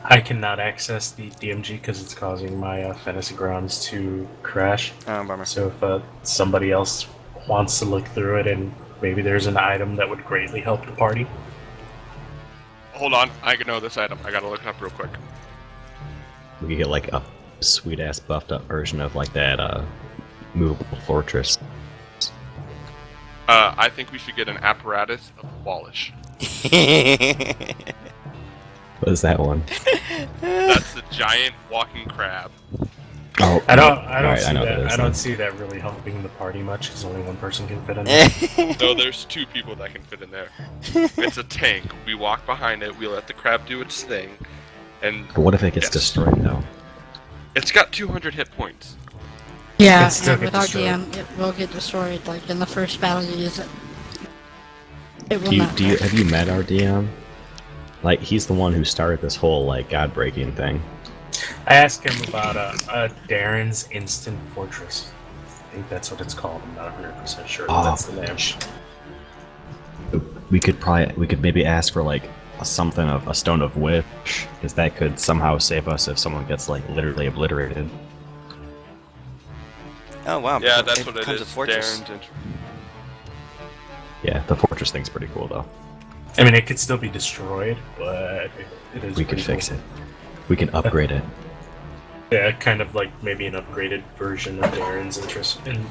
I cannot access the DMG because it's causing my fantasy grounds to crash. Oh, bummer. So if somebody else wants to look through it and maybe there's an item that would greatly help the party. Hold on, I know this item. I gotta look it up real quick. We could get like a sweet ass buffed up version of like that movable fortress. I think we should get an apparatus of abolish. What is that one? That's the giant walking crab. Oh, I don't right, see I know that. what it is I don't then. see that really helping the party much because only one person can fit in there. No, there's 2 people that can fit in there. It's a tank. We walk behind it, we let the crab do its thing, and But what if it gets Yes. destroyed though? it's got 200 hit points. Yeah, It still and get without destroyed. DM, it will get destroyed. Like in the first battle you use it. It will Do you, not. have you met our DM? Like he's the one who started this whole like God-breaking thing. I asked him about Darren's Instant Fortress. I think that's what it's called. I'm not 100% sure. Oh. That's the name. We could maybe ask for like something of a stone of wish, because that could somehow save us if someone gets like literally obliterated. Oh, wow. Yeah, that's what it becomes is. a fortress. Darren's int- Yeah, the fortress thing's pretty cool though. I mean, it could still be destroyed, but it is. We could pretty fix cool. it. We can upgrade it. Yeah, kind of like maybe an upgraded version of Darren's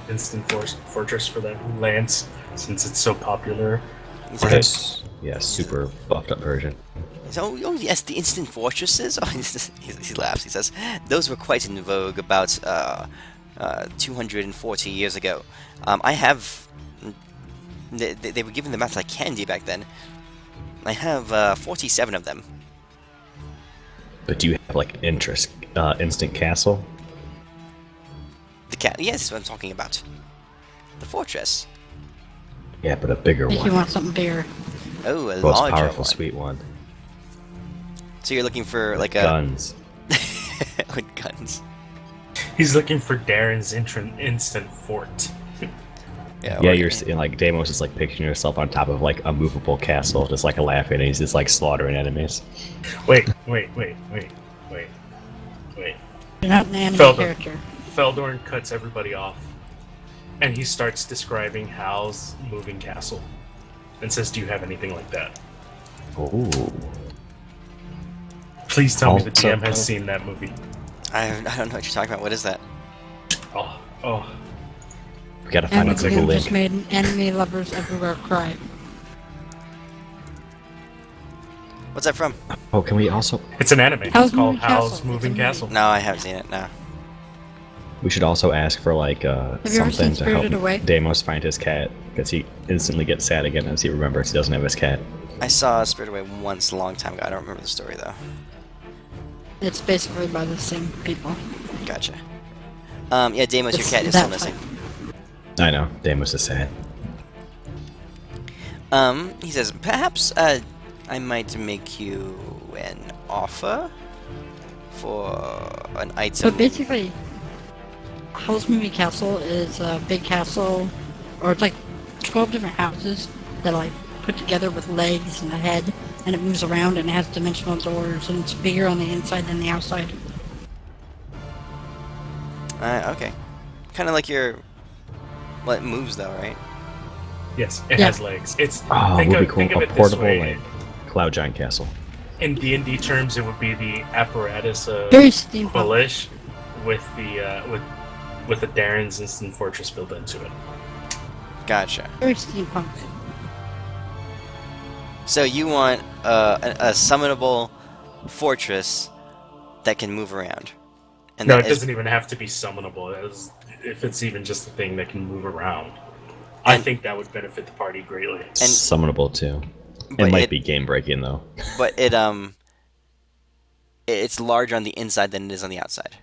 Instant Fortress for that lance, since it's so popular. He says, Yeah, super buffed up version. oh, yes, the instant fortresses. Oh, he laughs. He says, those were quite in vogue about 240 years ago. I have. They were giving them out like candy back then. I have 47 of them. But do you have like instant castle? The cat. Yes, that's what I'm talking about. The fortress. Yeah, but a bigger If you one. want something bigger. Oh, a Most larger powerful, one. sweet one. So you're looking for like Guns. with guns. He's looking for Darren's Instant Fort. Yeah, Yeah, or- you're seeing like Deimos is like picturing yourself on top of like a movable castle, just like laughing, and he's just like slaughtering enemies. Wait. You're not an anime Feldor. character. Feldorn cuts everybody off, and he starts describing Hal's moving castle, and says, "Do you have anything like that?" Ooh. Please tell me the Also- DM has seen that movie. I don't know what you're talking about. What is that? Oh. We gotta find And a the Google game just link. made anime lovers everywhere cry. What's that from? Oh, can we also? It's an anime. How's It's called Moving Castle? How's It's a Moving movie. Castle. No, I haven't seen it. No. We should also ask for like you ever something seen to help Spirited Away? Deimos find his cat, because he instantly gets sad again as he remembers he doesn't have his cat. I saw Spirit Away once a long time ago. I don't remember the story though. It's basically by the same people. Gotcha. Yeah, Deimos, your It's cat is still that missing. I know, Deimos is sad. He says, perhaps, I might make you an offer for an item. So basically, Howl's Moving Castle is a big castle, or it's like 12 different houses that are like put together with legs and a head, and it moves around and it has dimensional doors, and it's bigger on the inside than the outside. Okay. Kind of like your... Well, it moves though, right? Yes, it Yeah. has legs. It's Oh, think would of, be think cool. of A it portable this way. like cloud giant castle. In D&D terms, it would be the apparatus of Very steampunk. Bullish with the with the Darren's Instant Fortress built into it. Gotcha. Very steampunk. So you want a summonable fortress that can move around. And No, that it is- doesn't even have to be summonable. If it's even just a thing that can move around, I And- think that would benefit the party greatly. Summonable too. But It might it- be game breaking though. but it's larger on the inside than it is on the outside.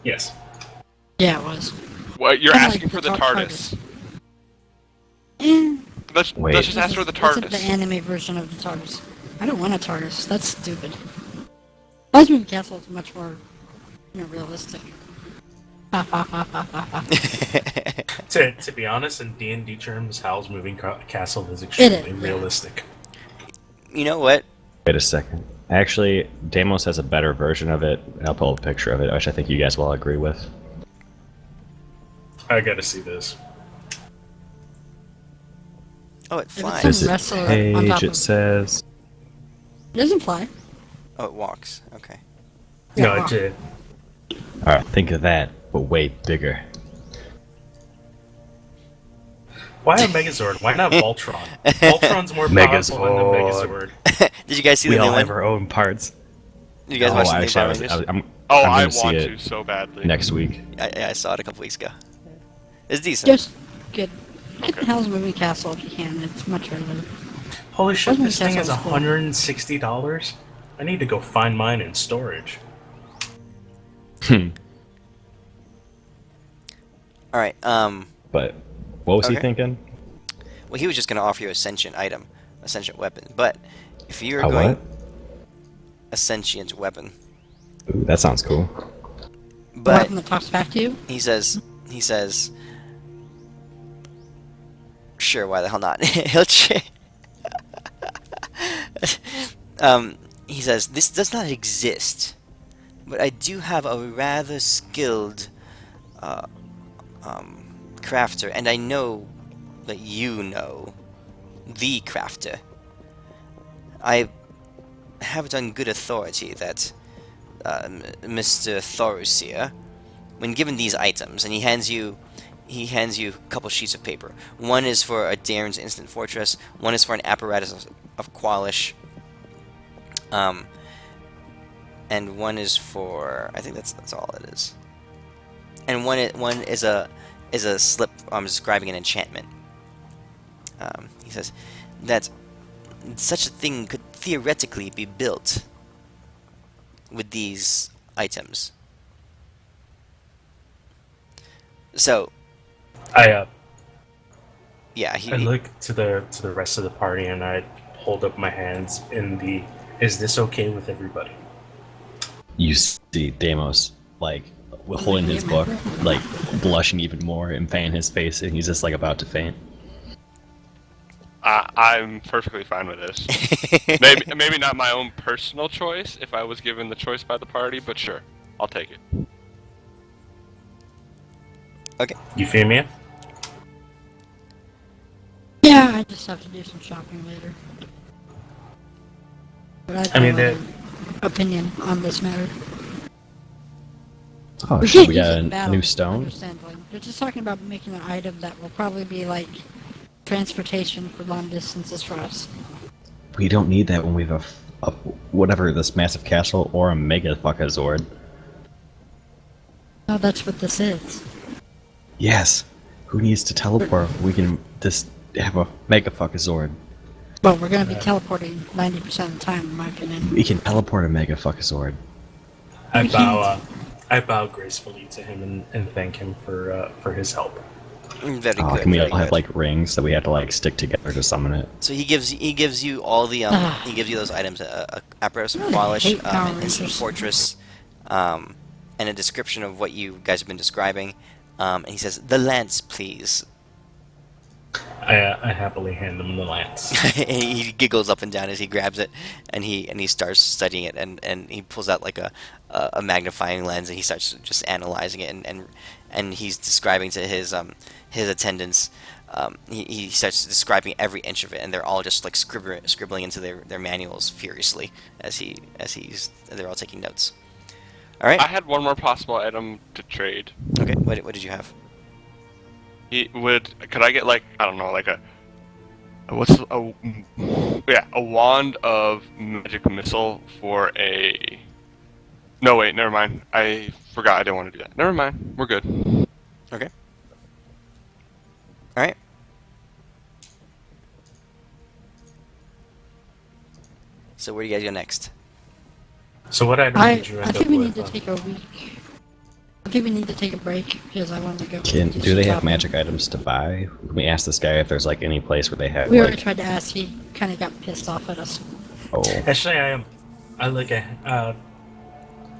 Yes. Yeah, it was. Well, you're Kinda asking like for the the TARDIS. TARDIS. Eh, Wait. Let's just ask for the this is the TARDIS. anime version of the TARDIS. I don't want a TARDIS. That's stupid. Buzzmoon Castle is much more, realistic. To be honest, in D&D terms, Howl's Moving Castle is extremely yeah. realistic. You know what? Wait a second. Actually, Deimos has a better version of it. I'll pull a picture of it, which I think you guys will agree with. I gotta see this. Oh, it If flies. it's Visit wrestler on page, top it of- says. It doesn't fly. Oh, it walks. Okay. No, Yeah. it did. Alright, think of that, but way bigger. Why a Megazord? Why not Voltron? Voltron's more powerful than the Megazord. Megazord. Did you guys see We the new all have one? our own parts. Did you guys watch the new Power actually, Rangers? I'm Oh, I'm I gonna see want it to so badly. next week. I saw it a couple weeks ago. It's decent. Just get Hell's Moving Castle if you can. It's much better. Holy shit, Buzzmoon this thing is Castle's cool. $160? I need to go find mine in storage. All right. But what was he Okay. thinking? Well, he was just going to offer you a sentient item, a sentient weapon. But if you're A going what? a sentient weapon, Ooh, that sounds cool. The but weapon that talks back to you. he says, sure, why the hell not? He'll he says, this does not exist, but I do have a rather skilled crafter, and I know that you know the crafter. I have it on good authority that Mr. Thorusier, when given these items, and he hands you a couple sheets of paper. One is for a Daren's Instant Fortress. One is for an apparatus of Qualish. And one is for, I think that's all it is. And one is a slip describing an enchantment. He says that such a thing could theoretically be built with these items. So, yeah, I look to the rest of the party and I hold up my hands in the, is this okay with everybody? You see Deimos, like, holding his book, like, blushing even more and fanning his face, and he's just, like, about to faint. I'm perfectly fine with this. Maybe not my own personal choice if I was given the choice by the party, but sure, I'll take it. Okay. You feel me? Yeah, I just have to do some shopping later. But I mean, have an opinion on this matter. Oh, We shit, can't we use got it in a battle, new stone? understandably. They're just talking about making an item that will probably be like transportation for long distances for us. We don't need that when we have whatever, this massive castle or a mega fuckazord. No, that's what this is. Yes. Who needs to teleport? We can just have a mega fuckazord. Well, we're going to be teleporting 90% of the time, in my opinion. We can teleport a mega fuckazord. I bow gracefully to him and thank him for his help. Very Oh, good. can we very all have good. like rings that we have to like stick together to summon it? So he gives you all the he gives you those items: a apparatus of I really Qualish, hate Power an instant Rangers. fortress, and a description of what you guys have been describing. And he says, "The lance, please." I happily hand him the lance. And he giggles up and down as he grabs it, and he starts studying it, and he pulls out like a magnifying lens, and he starts just analyzing it, and he's describing to his attendants. He starts describing every inch of it, and they're all just like scribbling into their manuals furiously as they're all taking notes. All right. I had one more possible item to trade. Okay. What did you have? Could I get like, I don't know, like a, what's Yeah, a wand of magic missile for a. No, wait, never mind. I forgot I didn't want to do that. Never mind. We're good. Okay. All right. So where do you guys go next? So what item I did you I end up think we need with? to take a week. I think we need to take a break because I want to go. Do do they some have shopping. magic items to buy? Can we ask this guy if there's like any place where they have We already like? tried to ask. He kind of got pissed off at us. Oh, Actually, I like a.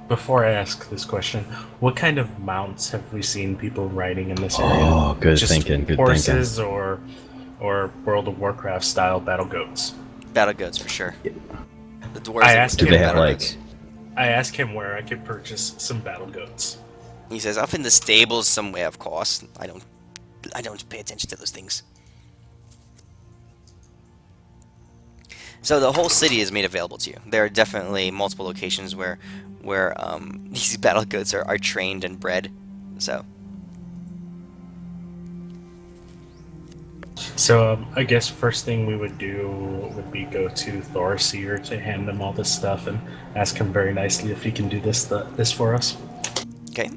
Before I ask this question, what kind of mounts have we seen people riding in this area? oh, good Just thinking. Good thinking. horses or World of Warcraft style battle goats. Battle goats for sure. The dwarves. I that asked would Do him they have battle like? goats. I asked him where I could purchase some battle goats. He says, "Up in the stables somewhere, of course. I don't pay attention to those things." So the whole city is made available to you. There are definitely multiple locations where these battle goats are trained and bred. So So I guess first thing we would do would be go to Thorseer to hand him all this stuff and ask him very nicely if he can do this for us. okay.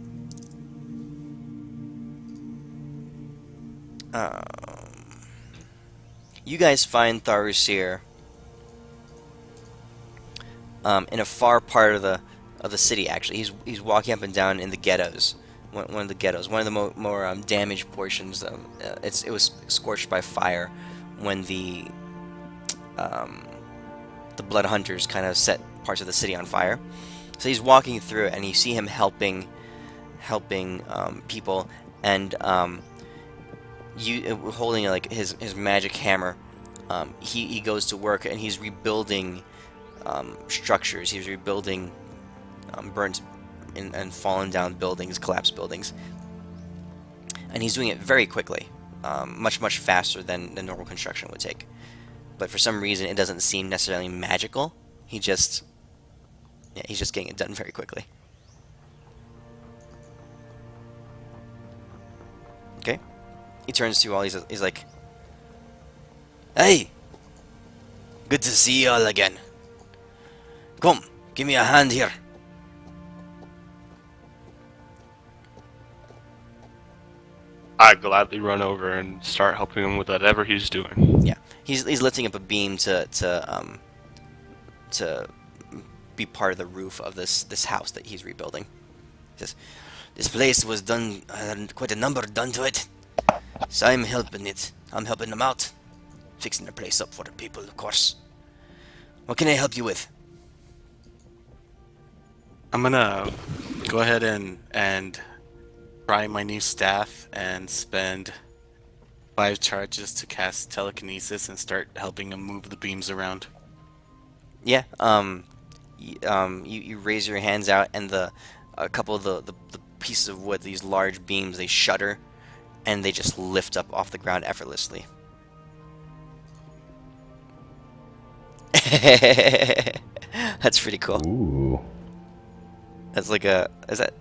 You guys find Tharusier in a far part of the city. Actually, he's walking up and down in the ghettos. One of the ghettos, one of the more damaged portions. It was scorched by fire when the blood hunters kind of set parts of the city on fire. So he's walking through it, and you see him helping people, and holding like his magic hammer. He goes to work, and he's rebuilding structures. He's rebuilding burnt and fallen down buildings, collapsed buildings, and he's doing it very quickly, much faster than normal construction would take. But for some reason, it doesn't seem necessarily magical. He's just getting it done very quickly. Okay, he turns to you all. He's like, "Hey, good to see you all again. Come, give me a hand here." I gladly run over and start helping him with whatever he's doing. Yeah, he's lifting up a beam to be part of the roof of this house that he's rebuilding. He says, "This place was done, quite a number done to it, so I'm helping it. I'm helping them out, fixing the place up for the people, of course. What can I help you with?" I'm gonna go ahead and try my new staff and spend 5 charges to cast telekinesis and start helping him move the beams around. Yeah. You raise your hands out, and a couple of the pieces of wood, these large beams, they shudder, and they just lift up off the ground effortlessly. That's pretty cool. ooh, That's like is that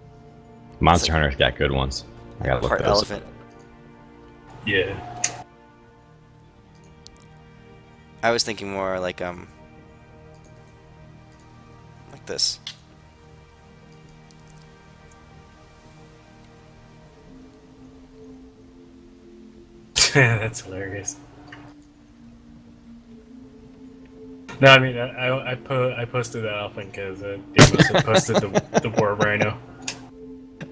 Monster Hunter's got good ones. I gotta look part those up. elephant? Yeah. I was thinking more like this. That's hilarious. No, I mean I posted that often because Demos had posted the war rhino.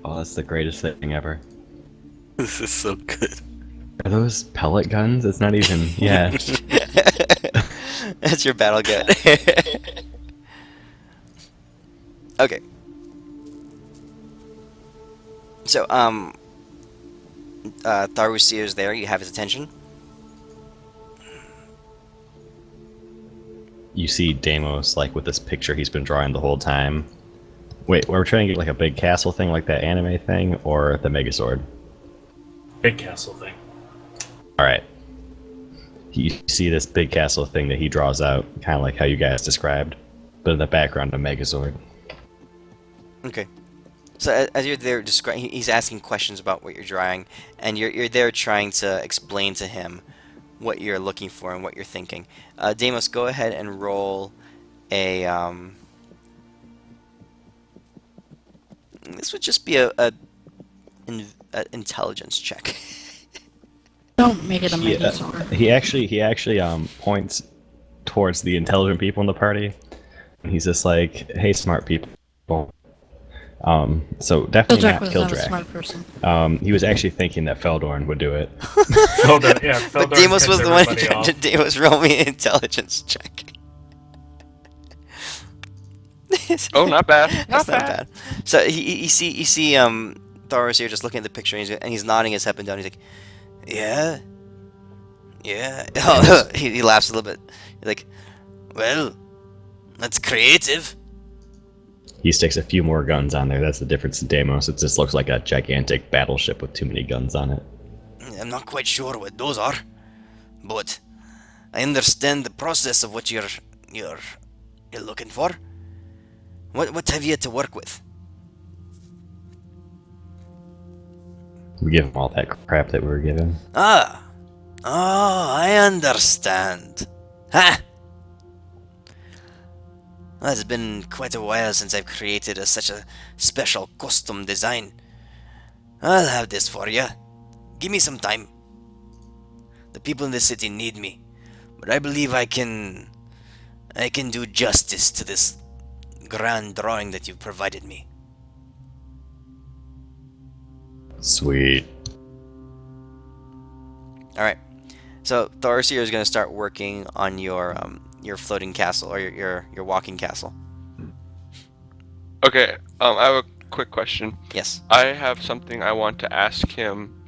Oh, that's the greatest thing ever. This is so good. Are those pellet guns? It's not even. Yeah. That's your battle goat. Okay. So, Tharusier is there. You have his attention. You see Deimos like with this picture he's been drawing the whole time. Wait, we're trying to get like a big castle thing like that anime thing, or the Megazord? Big castle thing. Alright. You see this big castle thing that he draws out, kind of like how you guys described, but in the background a Megazord. Okay. So as you're there, he's asking questions about what you're drawing, and you're there trying to explain to him what you're looking for and what you're thinking. Deimos, go ahead and roll a. This would just be a intelligence check. Don't make it a He, mighty sword. he actually points towards the intelligent people in the party, and he's just like, "Hey, smart people." So definitely Kildrak not was not a Kildrak. smart person. He was actually thinking that Feldorn would do it. Feldor, yeah, But Feldor Deimos cuts was the one who everybody tried to off. Deimos roll me an intelligence check. Oh, not bad. That's not bad. So you see Thoros here just looking at the picture and he's nodding his head and down. He's like, yeah. Oh, he laughs a little bit. He's like, well, that's creative. He sticks a few more guns on there. That's the difference in Deimos. It just looks like a gigantic battleship with too many guns on it. I'm not quite sure what those are, but I understand the process of what you're looking for. What have you to work with? We give him all that crap that we were given. Oh, I understand. Ha! Well, it's been quite a while since I've created such a special custom design. I'll have this for you. Give me some time. The people in the city need me, but I believe I can do justice to this grand drawing that you've provided me. Sweet. All right. So Thorsier is going to start working on your floating castle or your walking castle. Okay, I have a quick question. Yes. I have something I want to ask him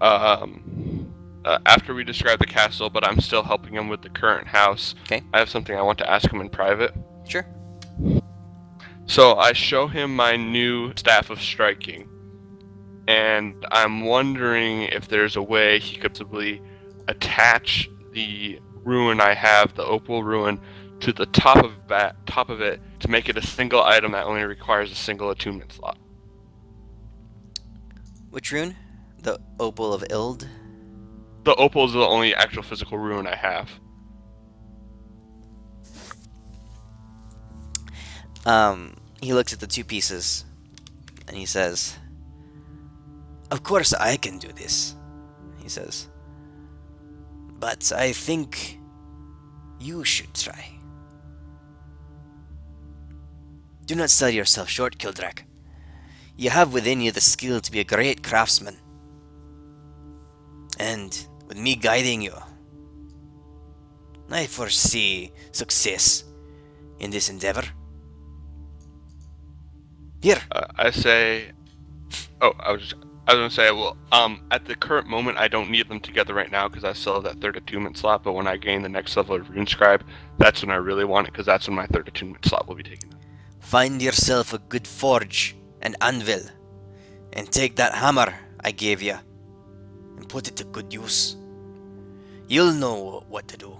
after we describe the castle, but I'm still helping him with the current house. Okay. I have something I want to ask him in private. Sure. So I show him my new staff of striking, and I'm wondering if there's a way he could possibly attach the ruin I have, the opal ruin, to the top of it to make it a single item that only requires a single attunement slot. Which rune? The Opal of Ild? The opal is the only actual physical ruin I have. He looks at the two pieces and he says, "Of course I can do this," he says. "But I think you should try. Do not sell yourself short, Kildrak. You have within you the skill to be a great craftsman. And with me guiding you, I foresee success in this endeavor. Here." I say, I was gonna say, well, at the current moment, I don't need them together right now because I still have that third attunement slot. But when I gain the next level of Rune Scribe, that's when I really want it because that's when my third attunement slot will be taken. Find yourself a good forge and anvil, and take that hammer I gave you, and put it to good use. You'll know what to do.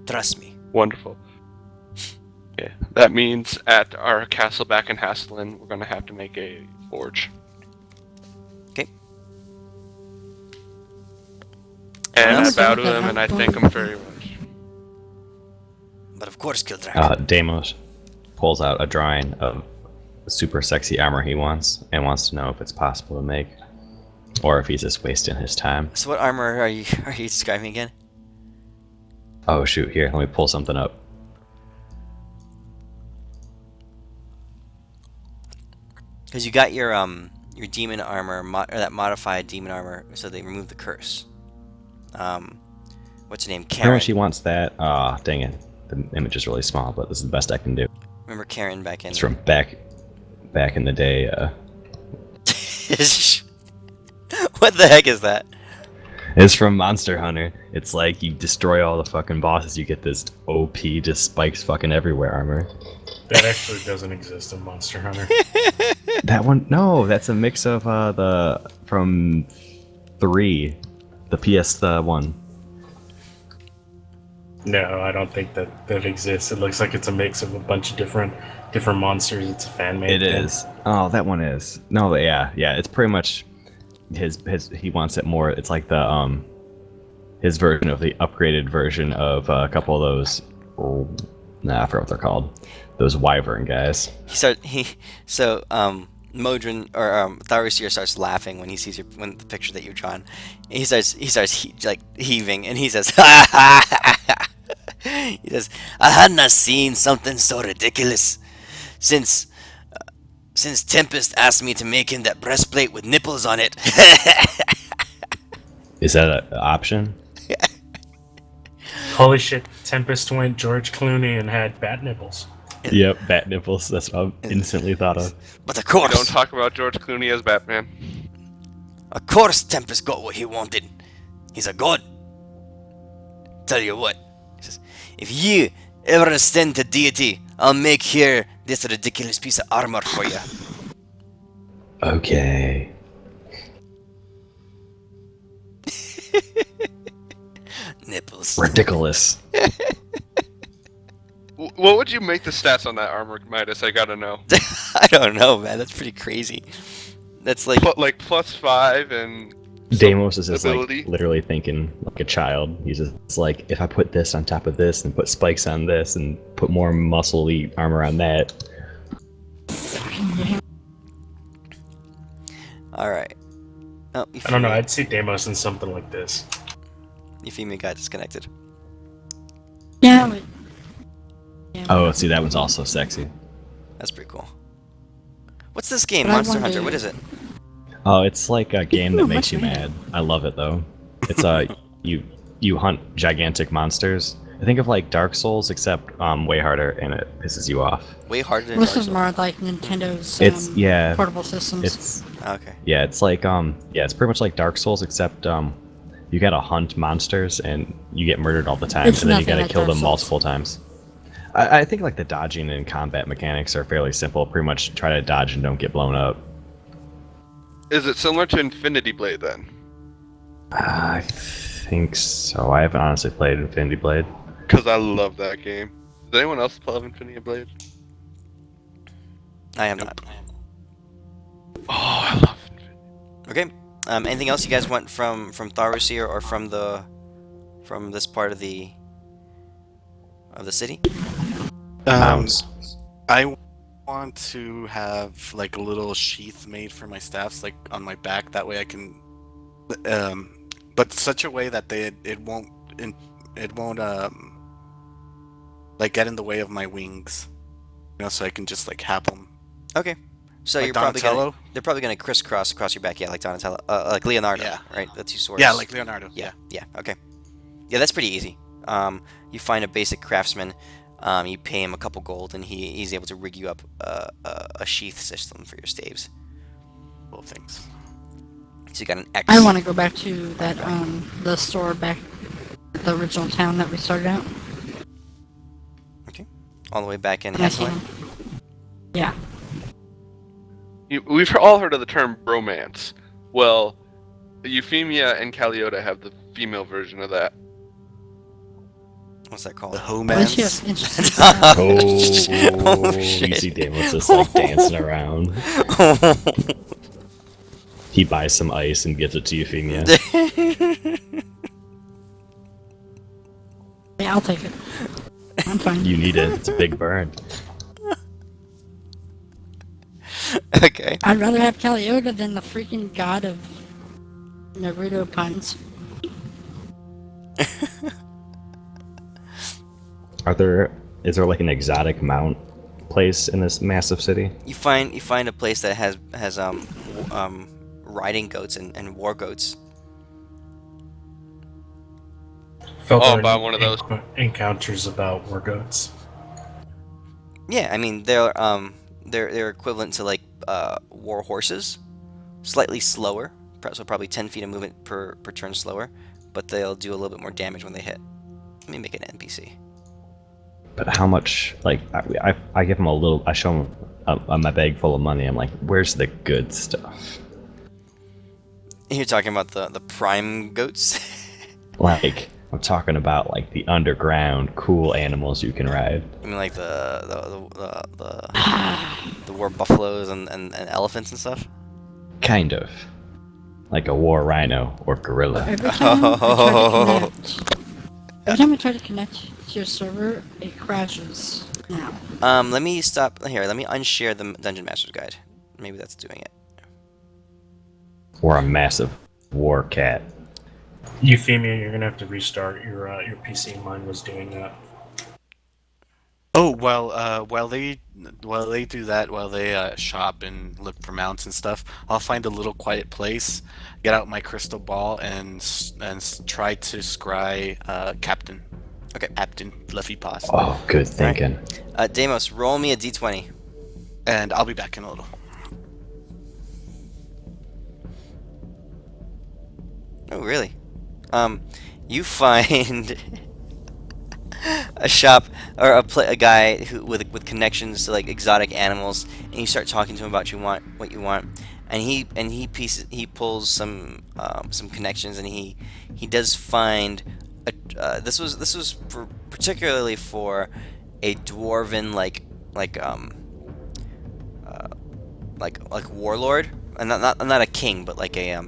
Trust me. Wonderful. Yeah, that means at our castle back in Hastelin, we're gonna have to make a forge. Okay. And I else? bow to him and I thank him very much. But of course, Kildrak. Deimos pulls out a drawing of super sexy armor he wants and wants to know if it's possible to make, or if he's just wasting his time. So what armor are you describing again? Oh shoot! Here, let me pull something up. Because you got your demon armor, or that modified demon armor, so they removed the curse. What's her name? How Karen. much he wants that? Ah, dang it! The image is really small, but this is the best I can do. Remember Karen back in? It's from back in the day. What the heck is that? It's from Monster Hunter. It's like you destroy all the fucking bosses, you get this OP, just spikes fucking everywhere armor. That actually doesn't exist in Monster Hunter. That one? No, that's a mix of from 3, the PS1. No, I don't think that exists. It looks like it's a mix of a bunch of different monsters. It's a fan made. It is. Oh, that one is. No, yeah. It's pretty much his. He wants it more. It's like the his version of the upgraded version of a couple of those. I forgot what they're called. Those wyvern guys. Modron or Tharusier starts laughing when he sees the picture that you've drawn. He starts heaving, and he says, he says, I had not seen something so ridiculous since Tempest asked me to make him that breastplate with nipples on it. Is that an option? Holy shit! Tempest went George Clooney and had bat nipples. Yep, bat nipples. That's what I instantly thought of. But of course, Don't talk about George Clooney as Batman. Of course, Tempest got what he wanted. He's a god. Tell you what, he says, if you ever ascend to deity, I'll make here this ridiculous piece of armor for you. Okay. Nipples. Ridiculous. What would you make the stats on that armor, Midas? I gotta know. I don't know, man. That's pretty crazy. That's like +5 and Deimos is just ability. like literally thinking like a child. He's just like, if I put this on top of this and put spikes on this and put more muscly armor on that. all right. Oh, I don't know. I'd see Deimos in something like this. Euphemia got disconnected. Yeah. But, yeah. Oh, see, that one's also sexy. That's pretty cool. What's this game, But I Monster wonder- Hunter? What is it? Oh, it's like a game that Ooh, makes you much mad. I love it though. It's you hunt gigantic monsters. I think of like Dark Souls, except way harder, and it pisses you off. Way harder than This Dark is Souls. more like Nintendo's It's portable systems. It's Okay. yeah, it's like it's pretty much like Dark Souls, except you gotta hunt monsters and you get murdered all the time, It's and then you nothing gotta like kill Dark them Souls. multiple times. I think like the dodging and combat mechanics are fairly simple. Pretty much try to dodge and don't get blown up. Is it similar to Infinity Blade then? I think so. I haven't honestly played Infinity Blade. Because I love that game. Does anyone else love Infinity Blade? I am not. Oh, I love Infinity. Okay. Anything else you guys want from Tharusier or from this part of the city? Mounts. I want to have like a little sheath made for my staffs, like on my back. That way I can, but such a way that it won't like get in the way of my wings. You know, so I can just like have them. Okay. So Like you're probably Donatello? they're probably gonna crisscross across your back, yeah, like Donatello, like Leonardo, Yeah. right? The two swords. Yeah, like Leonardo. Yeah. Okay. Yeah, that's pretty easy. You find a basic craftsman. You pay him a couple gold, and he's able to rig you up a sheath system for your staves. Cool things. So you got an X. I want to go back to that the store back at the original town that we started out. Okay. All the way back in And I Hathaway. can- Yeah. We've all heard of the term bromance. Well, Euphemia and Caliota have the female version of that. What's that The called? Well, she has Homans. interesting Oh, you shit. see Damos just like dancing around. He buys some ice and gives it to Euphemia. Yeah, I'll take it. I'm fine. You need it. It's a big burn. Okay. I'd rather have Caliota than the freaking god of Naruto puns. Is there like an exotic mount place in this massive city? You find a place that has riding goats and war goats. Felt Oh, there buy any one of those. encounters about war goats. Yeah, I mean they're equivalent to like war horses, slightly slower, so probably 10 feet of movement per turn slower, but they'll do a little bit more damage when they hit. Let me make an NPC. But how much? Like, I give him a little. I show him my bag full of money. I'm like, where's the good stuff? You're talking about the prime goats. Like, I'm talking about like the underground cool animals you can ride. I mean like the war buffaloes and elephants and stuff. Kind of. Like a war rhino or gorilla. Every time I try to connect, every time I try to connect to your server, it crashes now. Let me stop here. Let me unshare the Dungeon Master's Guide. Maybe that's doing it. Or a massive war cat. Euphemia, you're gonna have to restart your PC. Mine was doing that. Oh while they do that, while they shop and look for mounts and stuff, I'll find a little quiet place, get out my crystal ball, and try to scry Captain. Okay. Captain Fluffy Paws. Oh, good thinking. Deimos, roll me a d20. And I'll be back in a little. Oh, really? You find a shop or a guy who with connections to like exotic animals, and you start talking to him about what you want, and he pulls some connections, and he does find this was particularly for a dwarven like warlord, and not a king, but like a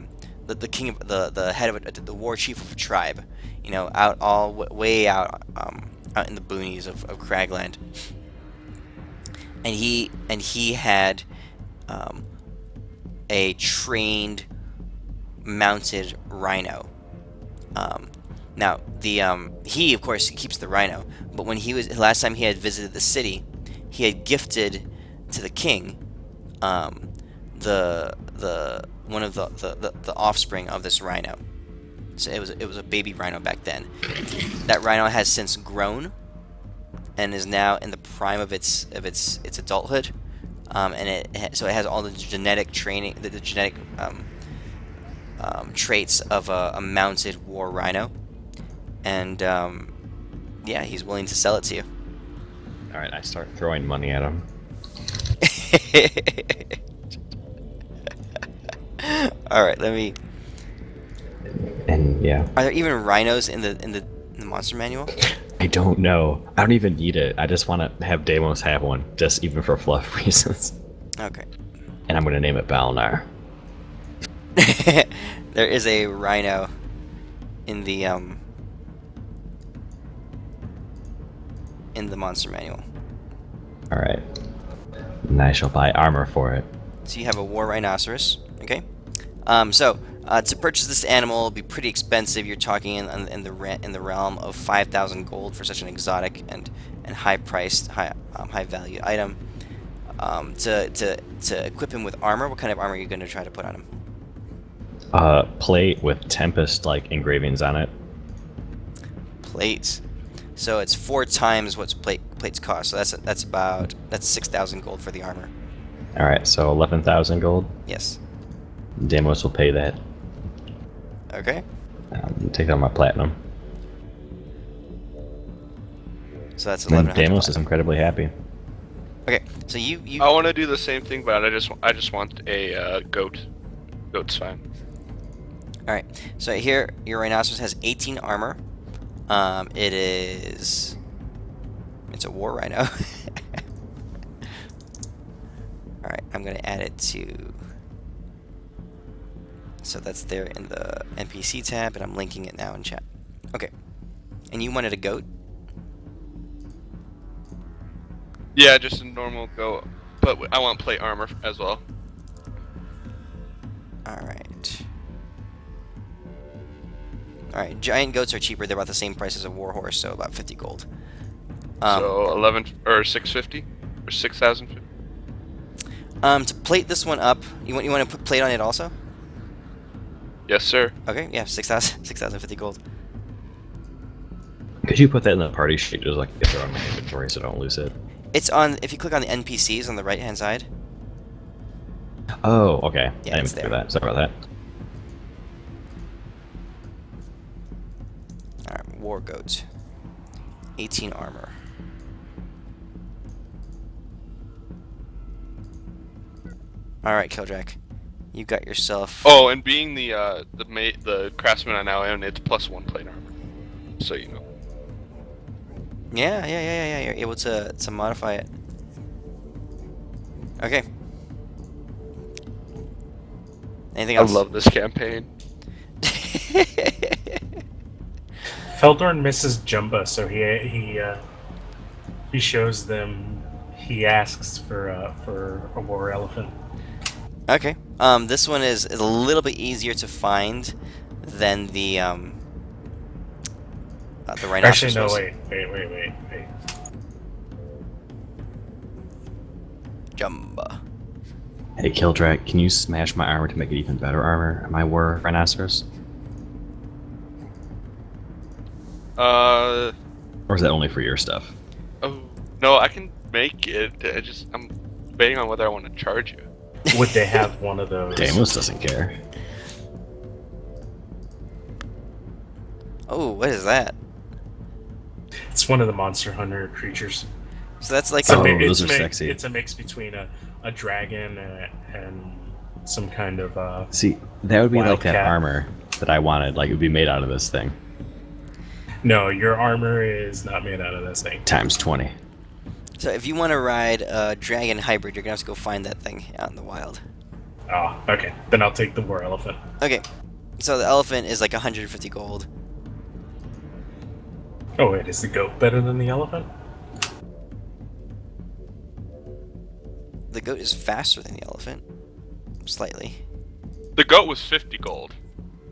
the king of the head of the war chief of a tribe, way out in the boonies of Cragland, and he had a trained mounted rhino. Now he of course keeps the rhino, but when last time he had visited the city, he had gifted to the king one of the offspring of this rhino. So it was a baby rhino back then. That rhino has since grown and is now in the prime of its adulthood, and so it has all the genetic training, the genetic traits of a mounted war rhino, and yeah, he's willing to sell it to you. All right, I start throwing money at him. All right, let me. And yeah, Are there even rhinos in the monster manual? I don't know. I don't even need it. I just want to have Deimos have one, just even for fluff reasons. Okay. And I'm gonna name it Balnar. There is a rhino in the monster manual. All right. And I shall buy armor for it. So you have a war rhinoceros. Okay. To purchase this animal will be pretty expensive. You're talking in the realm of 5,000 gold for such an exotic and high-priced, high value item. To equip him with armor, what kind of armor are you going to try to put on him? Plate with Tempest like engravings on it. Plate. So it's 4 times what plates cost. So that's 6,000 gold for the armor. All right, so 11,000 gold. Yes. Deimos will pay that. Okay. Take out my platinum. So that's And then 1,100. Deimos is incredibly happy. Okay. So you. I want to do the same thing, but I just want a goat. Goat's fine. All right. So here, your rhinoceros has 18 armor. It's a war rhino. All right. I'm gonna add it to. So that's there in the NPC tab, and I'm linking it now in chat. Okay. And you wanted a goat? Yeah, just a normal goat, but I want plate armor as well. Alright. Alright, giant goats are cheaper. They're about the same price as a war horse, so about 50 gold. So 11 or 650 or 6,050. To plate this one up, you want to put plate on it also? Yes, sir. Okay, yeah, 6,050 gold. Could you put that in the party sheet, just like get it on my inventory so I don't lose it? It's on, if you click on the NPCs on the right hand side. Oh, okay. Yeah, I it's didn't do there. that. Sorry about that. Alright, war goat. 18 armor. Alright, Killjack. You got yourself. Oh, and being the craftsman I now am, it's +1 plate armor. So you know. Yeah. You're able to modify it. Okay. Anything I else? love this campaign. Feldorn misses Jumba, so he shows them. He asks for a war elephant. Okay. This one is a little bit easier to find than the rhinoceros. Actually, no. was. Wait. Jumba. Hey, Kildrak, can you smash my armor to make it even better armor? Am I war rhinoceros? Or is that only for your stuff? Oh no, I can make it. I'm debating on whether I want to charge you. Would they have one of those? Deimos doesn't care. Oh, what is that? It's one of the Monster Hunter creatures. So that's like Oh, those are sexy. It's a mix between a dragon and some kind of See, that would be like that Wildcat. armor that I wanted. Like, it would be made out of this thing. No, your armor is not made out of this thing. Times 20. So if you want to ride a dragon hybrid, you're gonna have to go find that thing out in the wild. Oh, okay. Then I'll take the war elephant. Okay. So the elephant is like 150 gold. Oh wait, is the goat better than the elephant? The goat is faster than the elephant. Slightly. The goat was 50 gold.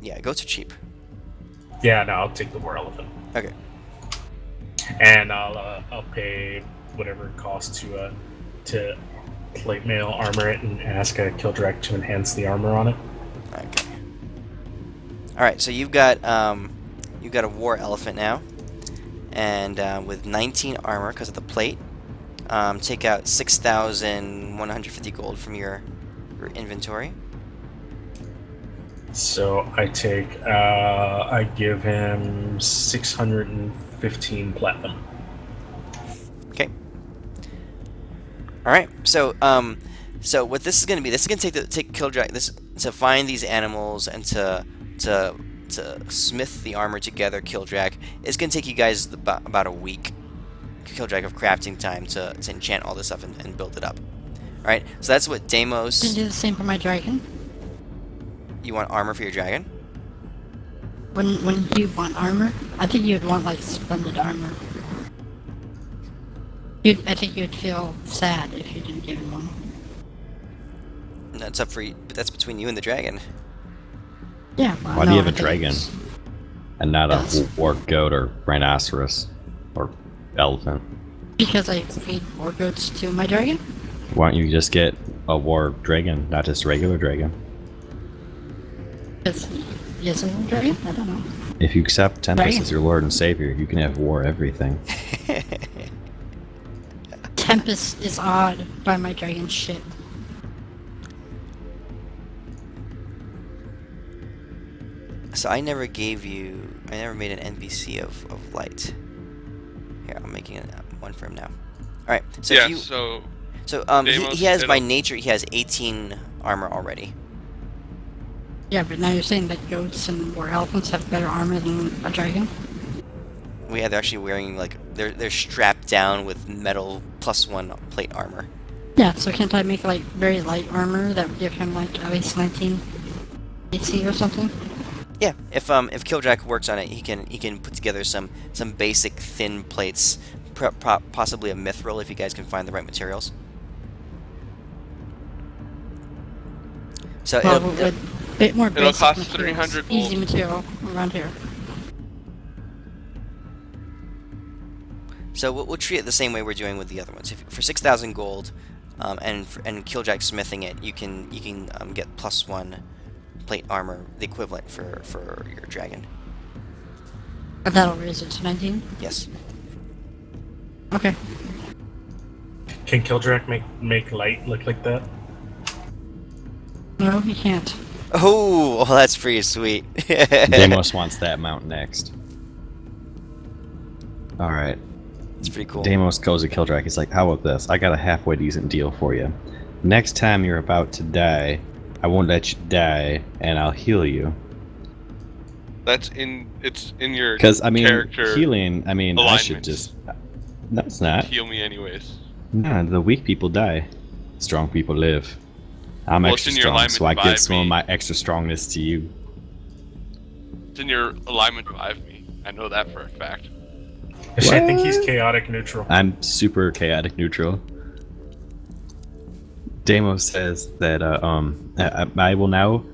Yeah, goats are cheap. Yeah, no, I'll take the war elephant, Okay. and I'll pay whatever it costs to plate mail armor it and ask a Kildrak to enhance the armor on it. Okay. All right. So you've got a war elephant now, and with 19 armor because of the plate. Take out 6,150 gold from your inventory. So I give him 615 platinum. Okay. All right. So what this is going to be? This is going to take Kildrak this to find these animals and to smith the armor together. Kildrak. It's going to take you guys about a week. Kildrak of crafting time to enchant all this stuff and build it up. All right. So that's what Deimos. Can do the same for my dragon. You want armor for your dragon? When you want armor, I think you'd want like splendid armor. I think you'd feel sad if you didn't give him one. That's up for you. But that's between you and the dragon. Yeah. Well, Why do no, you have I a think dragon? it's- And not Yes. a war goat or rhinoceros or elephant? Because I feed war goats to my dragon. Why don't you just get a war dragon, not just a regular dragon? Because he isn't a dragon. I don't know. If you accept Tempest Dragon. as your lord and savior, you can have war everything. Tempest is awed by my dragon ship. So I never made an NPC of light. Here, I'm making one for him now. All right. So yeah, if you, so he has by nature he has 18 armor already. Yeah, but now you're saying that goats and war elephants have better armor than a dragon? They're actually wearing like they're strapped down with metal +1 plate armor. Yeah, so can't I make like very light armor that would give him like at least 19 AC or something? Yeah, if Kildrak works on it, he can put together some basic thin plates, possibly a mithril if you guys can find the right materials. So Well, it'll, with a bit more it'll basic cost materials, 300 gold. easy material around here. so we'll treat it the same way we're doing with the other ones. For 6,000 gold, and Kildrak smithing it, you can get +1 plate armor, the equivalent for your dragon. But that'll raise it to 19? Yes. Okay. Can Kildrak make light look like that? No, he can't. Oh, well, that's pretty sweet. Deimos wants that mount next. Alright. It's pretty cool. Deimos goes to Kildrak. He's like, how about this? I got a halfway decent deal for you. Next time you're about to die, I won't let you die, and I'll heal you. it's in your Because, I mean, character healing, I mean, I should alignments. just... No, it's not. Heal me anyways. No, the weak people die. Strong people live. I'm Well, extra it's in your strong, alignment so I to give vibe some of me. my extra strongness to you. It's in your alignment to vibe me. I know that for a fact. Actually, I think he's What? chaotic neutral. I'm super chaotic neutral. Damo says that I will now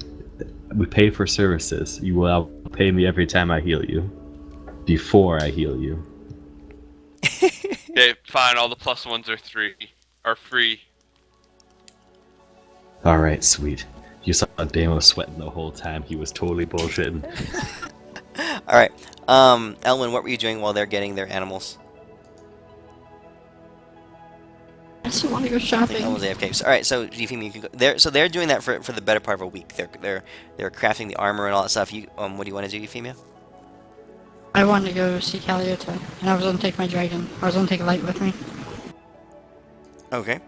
we pay for services. You will now pay me every time I heal you. Before I heal you. Okay, fine. All the plus ones are free. Alright, sweet. You saw Damo sweating the whole time. He was totally bullshitting. All right. Elwin, what were you doing while they're getting their animals? I just want to go I think shopping. Elwin's AFK. So, all right. So Euphemia, you can go. They're doing that for the better part of a week. They're crafting the armor and all that stuff. What do you want to do, Euphemia? I want to go see Caliota, and I was going to take my dragon. I was going to take Light with me. Okay.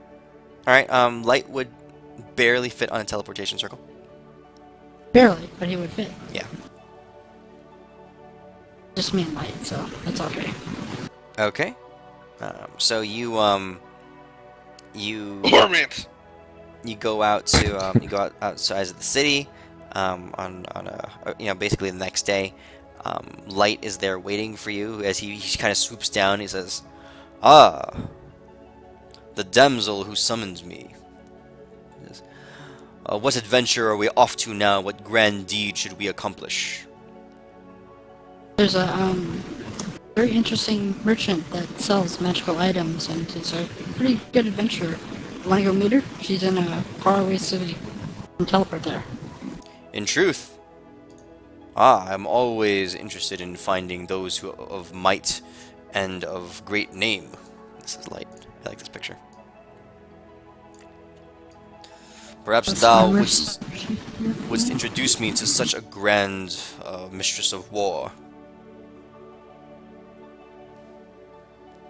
All right. Light would barely fit on a teleportation circle. Barely, but he would fit. Yeah. Just me and Light, so that's okay. Okay. So you Torment. you go out to outside of the city on a basically the next day. Light is there waiting for you as he kind of swoops down. He says, "Ah, the damsel who summons me. Yes. What adventure are we off to now? What grand deed should we accomplish?" There's a very interesting merchant that sells magical items, and it's a pretty good adventure. Want to go meet her? She's in a faraway city. You can teleport there. In truth, I'm always interested in finding those who of might and of great name. This is Light. I like this picture. Perhaps That's thou my wouldst introduce me to such a grand mistress of war.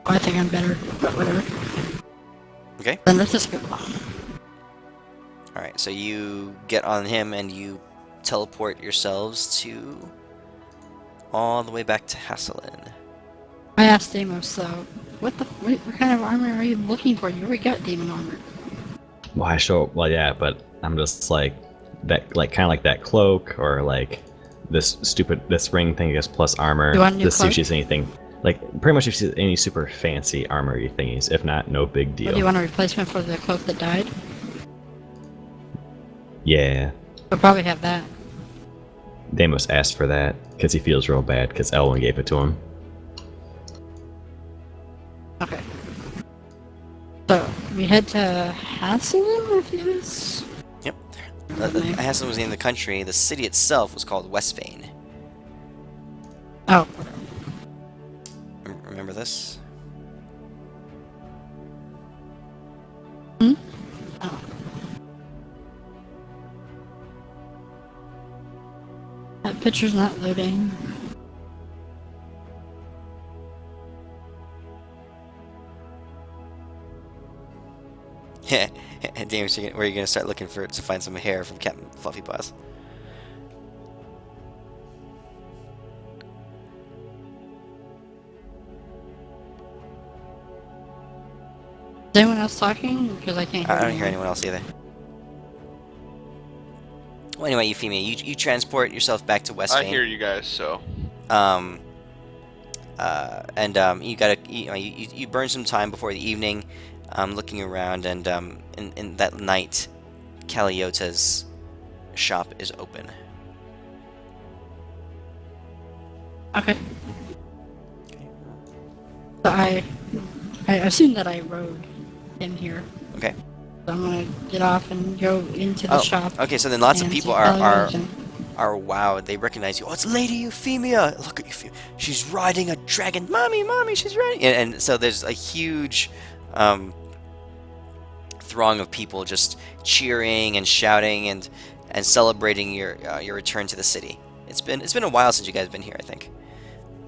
I think I'm better, but whatever. Okay. Then let's just go. Alright, so you get on him and you teleport yourselves to all the way back to Hasselin. I asked Deimos, though, what kind of armor are you looking for? You already got demon armor. Well, yeah, but I'm just like that, like kind of like that cloak or like this ring thing, I guess, plus armor. You want a new This cloak? sushi is anything. Like pretty much if she's any super fancy armory thingies. If not, no big deal. Or do you want a replacement for the cloak that died? Yeah. We'll probably have that. Deimos asked for that because he feels real bad because Elwin gave it to him. Okay. So, we head to Hasselin, I think it is? Yep. Hasselin was in the country. The city itself was called Westvane. Oh, Remember this? hmm? Oh. That picture's not loading. Yeah. James, where are you gonna start looking to find some hair from Captain Fluffy Paws? Is anyone else talking? Because I can't hear I don't hear anyone. anyone else either. Well, anyway, Euphemia, you transport yourself back to Westvane. I hear you guys, so. You gotta you burn some time before the evening, looking around, and in that night, Caliota's shop is open. Okay. So I assume that I rode in here. Okay. So I'm gonna get off and go into the shop. Okay. So then lots of and people see are Calio's and- wowed. They recognize you. Oh, it's Lady Euphemia. Look at Euphemia. She's riding a dragon. Mommy, she's riding. And so there's a huge throng of people just cheering and shouting and celebrating your return to the city. It's been a while since you guys have been here, I think.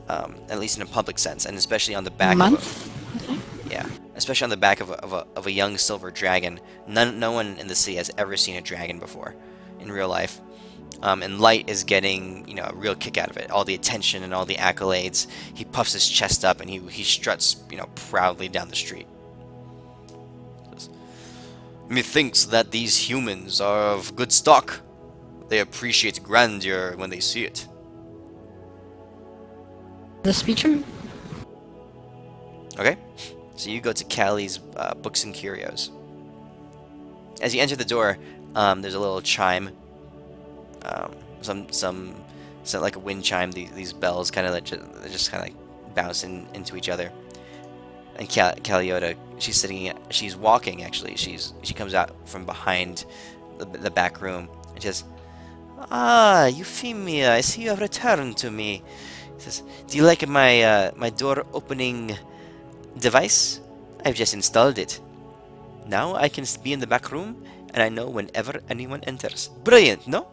At least in a public sense, and especially on the back month. especially on the back of a young silver dragon. No one in the city has ever seen a dragon before in real life. And Light is getting, a real kick out of it. All the attention and all the accolades. He puffs his chest up and he struts, proudly down the street. Methinks that these humans are of good stock. They appreciate grandeur when they see it. This be true? Okay? So you go to Callie's Books and Curios. As you enter the door, there's a little chime. Some like a wind chime. These bells kind of like just kind of like bounce into each other. And Caliota, she's walking actually. She comes out from behind the back room and she says, "Ah, Euphemia, I see you have returned to me." She says, "Do you like my door opening device? I've just installed it. Now I can be in the back room and I know whenever anyone enters. Brilliant, no?"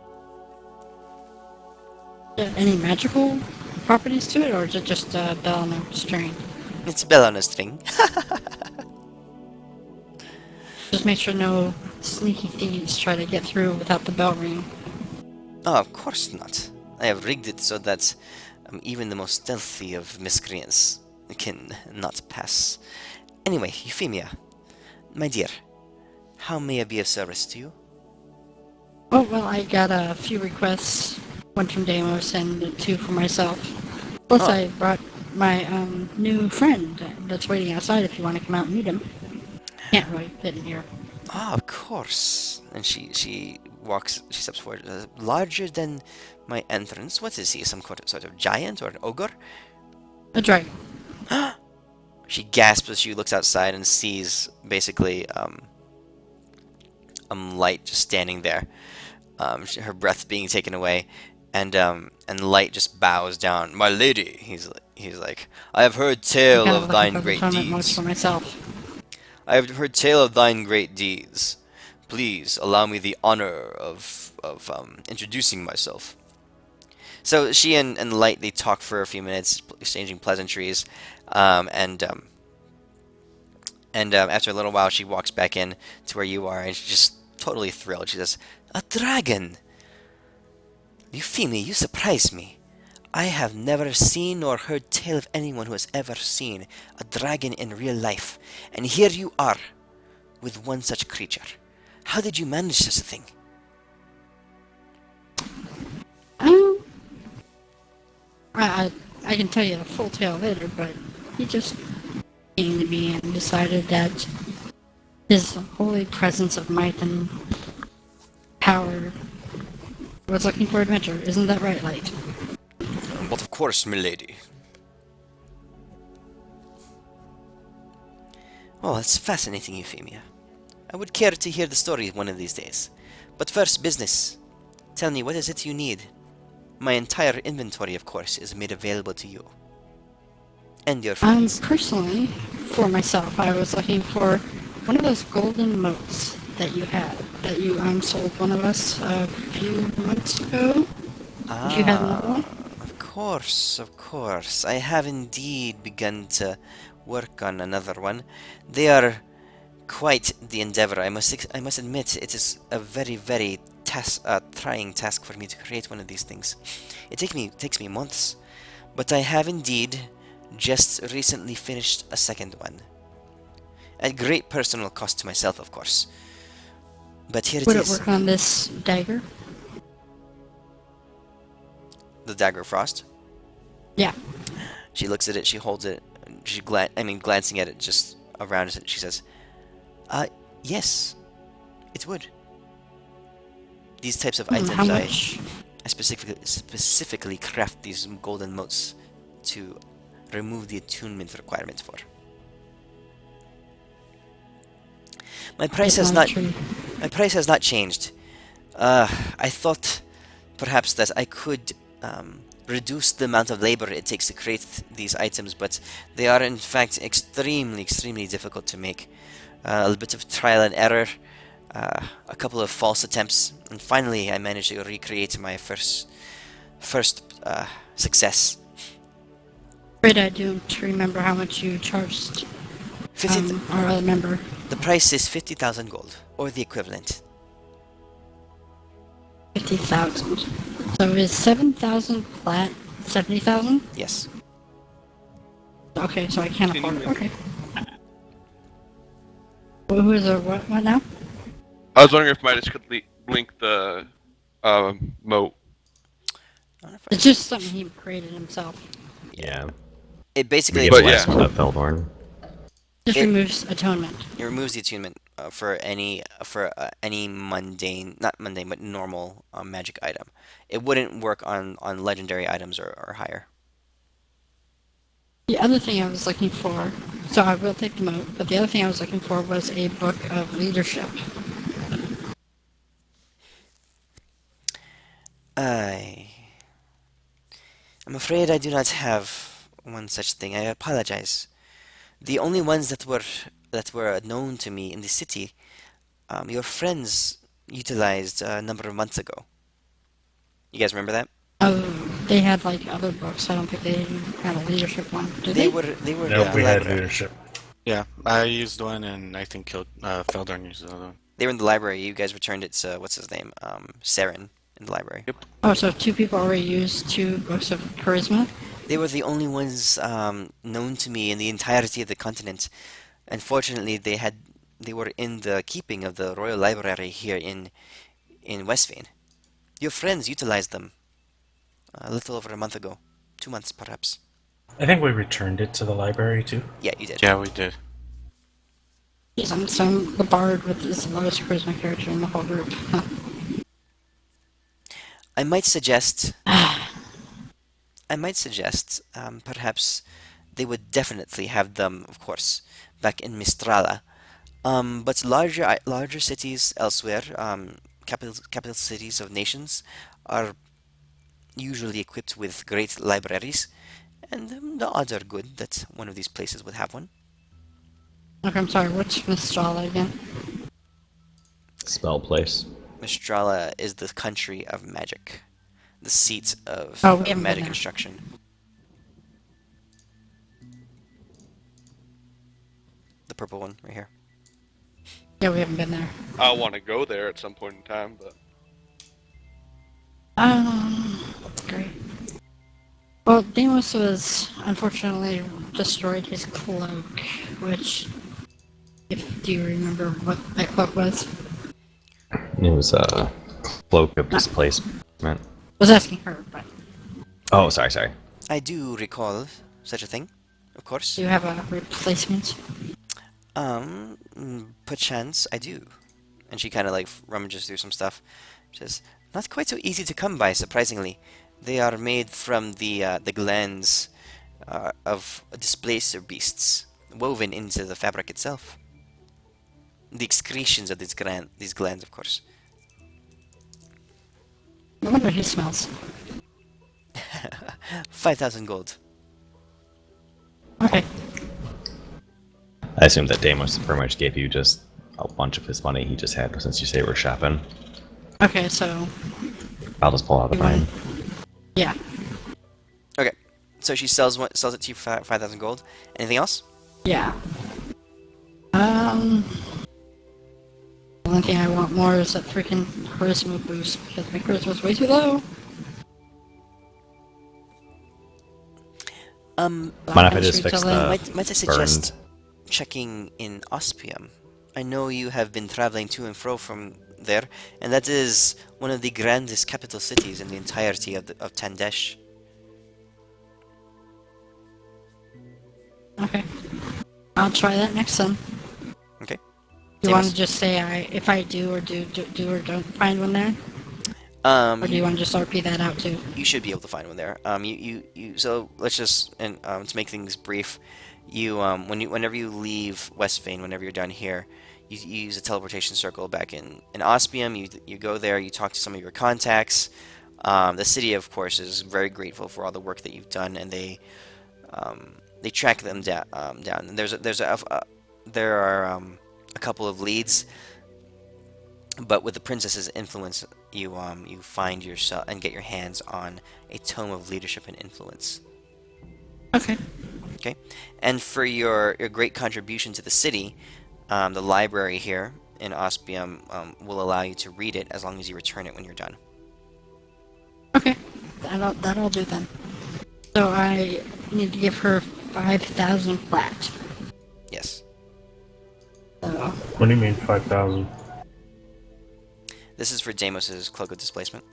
Any magical properties to it, or is it just a bell on a string? It's a bell on a string. Just make sure no sneaky thieves try to get through without the bell ringing. Oh, of course not. I have rigged it so that even the most stealthy of miscreants can not pass. Anyway, Euphemia, my dear, how may I be of service to you? Oh, well, I got a few requests. One from Deimos and two for myself. Plus, Oh. I brought my new friend that's waiting outside if you want to come out and meet him. Can't really fit in here. Ah, of course. And she steps forward. Larger than my entrance. What is he? Some sort of giant or an ogre? A dragon. She gasps as she looks outside and sees basically Light just standing there. Her breath being taken away, and Light just bows down. "My lady," he's like, "I have heard tale Kind of looking thine for great fulfillment modes deeds. for myself. I have heard tale of thine great deeds. Please allow me the honor of introducing myself." So she and Light, they talk for a few minutes, exchanging pleasantries, and after a little while, she walks back in to where you are, and she's just totally thrilled. She says, "A dragon! Euphemia, you surprise me. I have never seen nor heard tale of anyone who has ever seen a dragon in real life, and here you are, with one such creature. How did you manage such a thing?" I can tell you the full tale later, but he just came to me and decided that his holy presence of might and power was looking for adventure. Isn't that right, Light? "But of course, milady." "Well, it's fascinating, Euphemia. I would care to hear the story one of these days. But first, business. Tell me, what is it you need? My entire inventory, of course, is made available to you. And your friends." Personally, for myself, I was looking for one of those golden moats that you had, that you sold one of us a few months ago. If you had another one? Of course, of course. I have indeed begun to work on another one. They are quite the endeavor. I must admit, it is a very, very trying task for me to create one of these things. It takes me months, but I have indeed just recently finished a second one. At great personal cost to myself, of course. But here it Would is. it work on this dagger? The Dagger of Frost. Yeah. She looks at it, she holds it, glancing at it just around it, she says, yes, it would. These types of items, How much? I specifically craft these golden motes to remove the attunement requirement for. My price has not changed. I thought perhaps that I could reduce the amount of labor it takes to create these items, but they are in fact extremely difficult to make. A little bit of trial and error, a couple of false attempts, and finally I managed to recreate my first success. Afraid I don't remember how much you charged our other member. The price is 50,000 gold, or the equivalent. 50,000. So is 7,000 plat 70,000? Yes. Okay, so I can't afford it. Okay. Well, who is a what now? I was wondering if Midas could blink the moat. I don't know if It's just something he created himself. Yeah. it basically We it's get But less yeah. with that Feldhorn. Just It- removes atonement. it removes the attunement for any mundane, not mundane, but normal magic item. It wouldn't work on legendary items or higher. The other thing I was looking for, so I will take the moat, but the other thing I was looking for was a book of leadership. I'm afraid I do not have one such thing. I apologize. The only ones that were known to me in the city, your friends utilized a number of months ago. You guys remember that? Oh, they had like other books. I don't think they had a leadership one. Did they? They were No, in the we had library. leadership. Yeah, I used one, and I think killed Feldorn used the other one. They were in the library. You guys returned it to what's his name, Saren, in the library. Yep. Oh, so two people already used 2 books of charisma? They were the only ones known to me in the entirety of the continent. Unfortunately, they were in the keeping of the Royal Library here in Westvane. Your friends utilized them a little over a month ago, 2 months perhaps. I think we returned it to the library too. Yeah, you did. Yeah, we did. Yes, I'm the bard with is the lowest charisma character in the whole group. Huh. I might suggest, perhaps they would definitely have them, of course, back in Mistrala. But larger cities elsewhere, capital cities of nations, are usually equipped with great libraries, and the odds are good that one of these places would have one. Okay, I'm sorry, what's Mistrala again? Spell place. Mistrala is the country of magic, the seat of, Oh, we of haven't been magic there. instruction. The purple one right here. Yeah, we haven't been there. I want to go there at some point in time, but Great. Well, Deimos was unfortunately destroyed his cloak, which, do you remember what that cloak was? It was a cloak of displacement. I was asking her, but Oh, sorry. I do recall such a thing, of course. do you have a replacement? Perchance I do. And she kind of like rummages through some stuff. She says, not quite so easy to come by, surprisingly. They are made from the glands of displacer beasts, woven into the fabric itself. The excretions of these glands, of course. I wonder he smells. 5,000 gold. Okay. I assume that Deimos pretty much gave you just a bunch of his money he just had since you say we're shopping. Okay, so, I'll just pull out the mine. yeah. Okay, so she sells it to you for 5,000 gold. Anything else? Yeah. The only thing I want more is that freaking charisma boost, because my charisma's way too low. Mind if I just fix the Might I suggest burned? checking in Ospium? I know you have been traveling to and fro from there, and that is one of the grandest capital cities in the entirety of Tandesh. Okay. I'll try that next time. Okay. You want Deimos? to just say if I do or don't find one there? Or do you want to just RP that out too? You should be able to find one there. So let's just, and to make things brief, whenever you leave Westvane, whenever you're done here, you use a teleportation circle back in Ospium. You go there, you talk to some of your contacts. The city, of course, is very grateful for all the work that you've done, and they track them down. And there are a couple of leads, but with the princess's influence, you find yourself and get your hands on a tome of leadership and influence. Okay. Okay, and for your great contribution to the city, the library here in Ospium will allow you to read it as long as you return it when you're done. Okay. That'll do then. So I need to give her 5,000 plat. Yes. So, What do you mean 5,000? This is for Damos's Cloak of Displacement.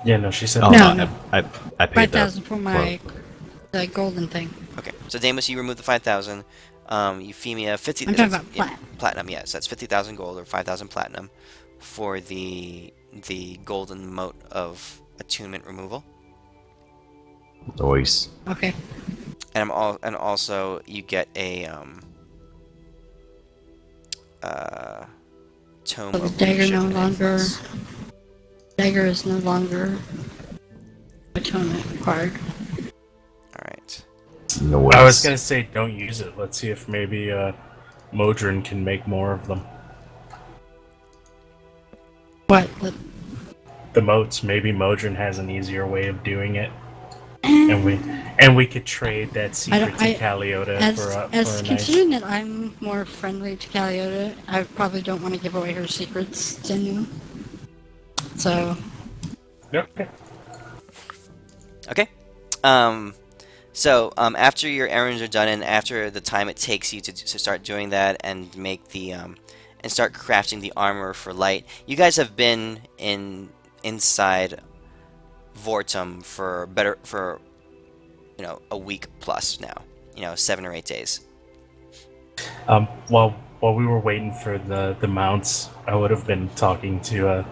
Yeah, no, she said Oh, No, no, no. I paid that. 5,000 for my the golden thing. Okay, so Deimos, you remove the 5,000. Euphemia, 50. I'm talking that's- about yeah, platinum. Yeah, so that's 50,000 gold or 5,000 platinum for the golden mote of attunement removal. Noise. Okay. And also you get a tome So the of dagger leadership no and longer. influence. Dagger is no longer atonement required. All right. Noise. I was gonna say don't use it. Let's see if maybe Modron can make more of them. What? The moats. Maybe Modron has an easier way of doing it, and we could trade that secret to Caliota for a nice. Considering that I'm more friendly to Caliota, I probably don't want to give away her secrets to anyone. So. Okay. Okay. After your errands are done and after the time it takes you to start doing that and make the and start crafting the armor for light, you guys have been inside Vortum for a week plus now. 7 or 8 days. While we were waiting for the mounts, I would have been talking to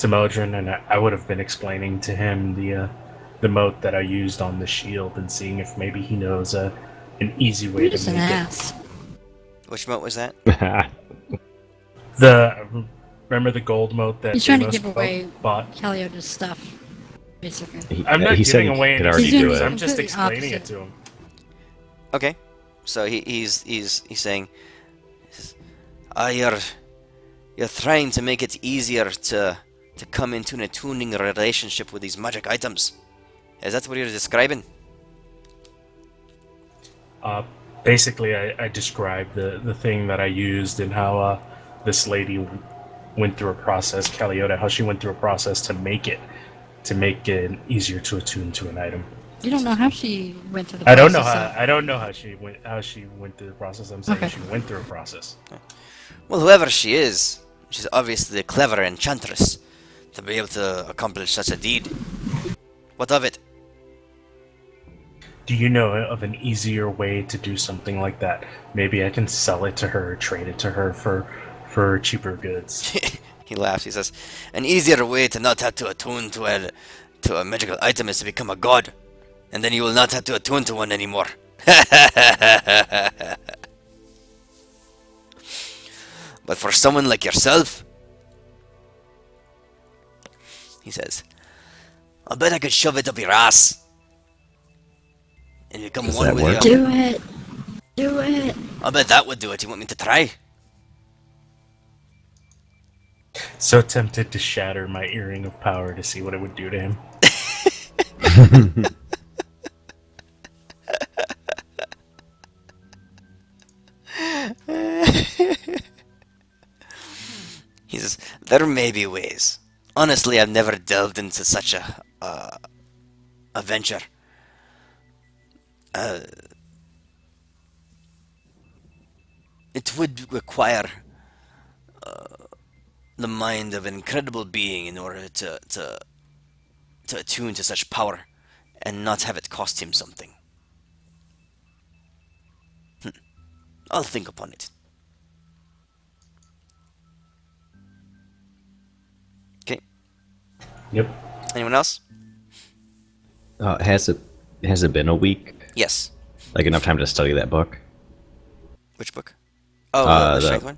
Modron, and I would have been explaining to him the moat that I used on the shield and seeing if maybe he knows an easy way You're to just an make it. ass. Which moat was that? Remember the gold moat that He's trying to Deimos give away bought? Caliota's stuff, basically. I'm not he said giving he away could any already He's do doing secrets. it. I'm just completely explaining it opposite. to him. Okay. So he's saying, you're trying to make it easier to come into an attuning relationship with these magic items. Is that what you're describing? Basically, I described the thing that I used and how this lady went through a process, Caliota, how she went through a process to make it easier to attune to an item. You don't know how she went through the I process. don't know how she went through the process. I'm saying Okay. she went through a process. Well, whoever she is, she's obviously a clever enchantress to be able to accomplish such a deed. What of it? Do you know of an easier way to do something like that? Maybe I can sell it to her, trade it to her for cheaper goods. He laughs. He says, "An easier way to not have to attune to a magical item is to become a god, and then you will not have to attune to one anymore." But for someone like yourself, he says, "I bet I could shove it up your ass and become Does one that with work? you." Do it. Do it. I bet that would do it. You want me to try? So tempted to shatter my earring of power to see what it would do to him. He says, "There may be ways. Honestly, I've never delved into such a venture. It would require the mind of an incredible being in order to attune to such power and not have it cost him something. I'll think upon it." Okay. Yep. Anyone else? Has it been a week? Yes. Like enough time to study that book? Which book? Oh, the the- strength one?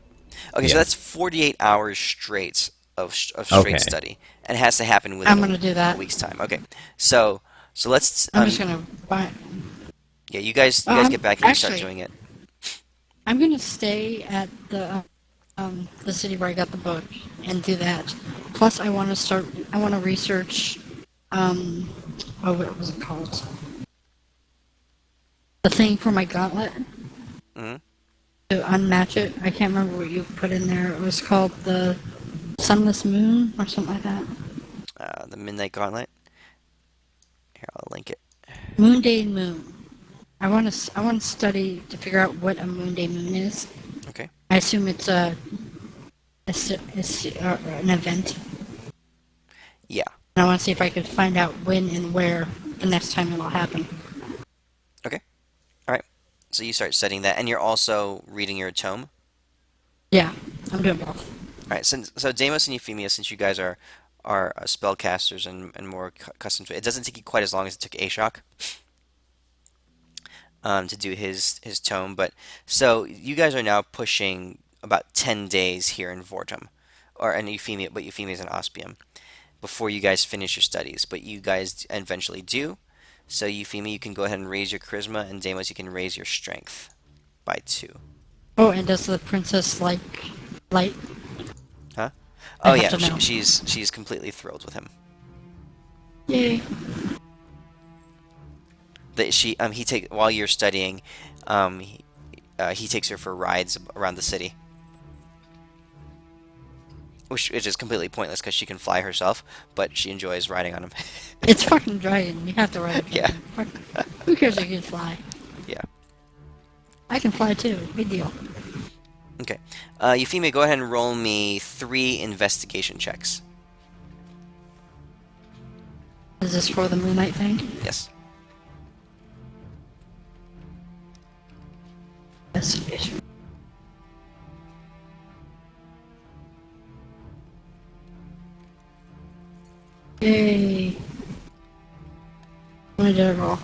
Okay, so yeah. that's 48 hours straight of straight Okay. study. And it has to happen within I'm gonna do that. a week's time. Okay. So let's I'm just gonna buy. yeah, you guys get back and you start doing it. I'm gonna stay at the city where I got the book and do that. Plus, I want to research. What was it called? The thing for my gauntlet. Hmm. To unmatch it. I can't remember what you put in there. It was called the Sunless Moon or something like that. The Midnight Gauntlet. Here, I'll link it. Moon Day Moon. I want to study to figure out what a Moon Day Moon is. Okay. I assume it's an event. Yeah. And I want to see if I could find out when and where the next time it'll happen. Okay. All right. So you start studying that, and you're also reading your tome. Yeah, I'm doing both. All right. So Deimos and Euphemia, since you guys are spellcasters and more accustomed to it, it doesn't take you quite as long as it took Ashok to do his tome. But so you guys are now pushing about 10 days here in Vortum, or in Euphemia, but Euphemia's in Ospium, before you guys finish your studies. But you guys eventually do. So Euphemia, you can go ahead and raise your charisma, and Deimos, you can raise your strength by 2. Oh, and does the princess like light? Huh? I Oh have yeah, to know. she's completely thrilled with him. Yay. That he take while you're studying, he takes her for rides around the city, which is completely pointless because she can fly herself, but she enjoys riding on him. It's fucking dragon. You have to ride a dragon. Yeah. Fuck. Who cares if you can fly? Yeah. I can fly too. Big deal. Okay. Euphemia, go ahead and roll me 3 investigation checks. Is this for the Moonlight thing? Yes. Investigation. Yay. What did I roll?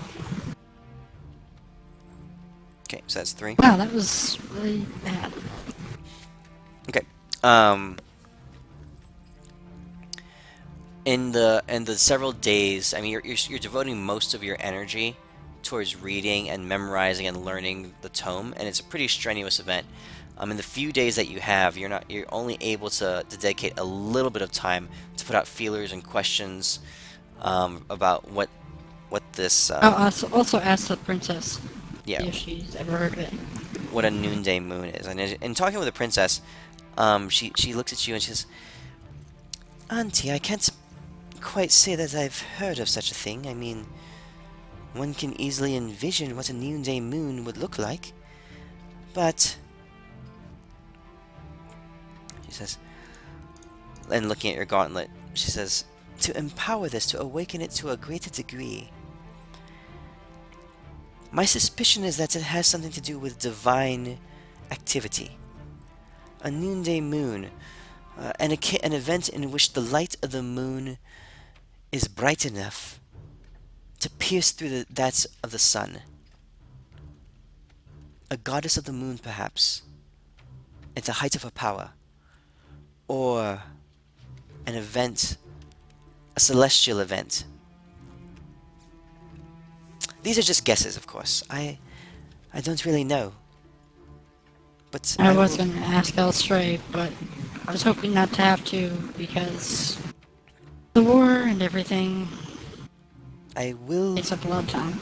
Okay, so that's 3. Wow, that was really bad. Okay. In the several days, I mean, you're devoting most of your energy towards reading and memorizing and learning the tome, and it's a pretty strenuous event. In the few days that you have, you're only able to dedicate a little bit of time to put out feelers and questions about what this I'll also ask the princess yeah, if she's ever heard of it. what a noonday moon is. And in talking with the princess, she looks at you and she says, "Auntie, I can't quite say that I've heard of such a thing. I mean, one can easily envision what a noonday moon would look like, but," she says, and looking at your gauntlet, she says, "to empower this, to awaken it to a greater degree. My suspicion is that it has something to do with divine activity. A noonday moon, an event in which the light of the moon is bright enough to pierce through that of the sun. A goddess of the moon, perhaps, at the height of her power. Or an event, a celestial event. These are just guesses, of course. I don't really know. But I was going to ask Elstray, but I was hoping not to have to because the war and everything I will takes up a lot of time.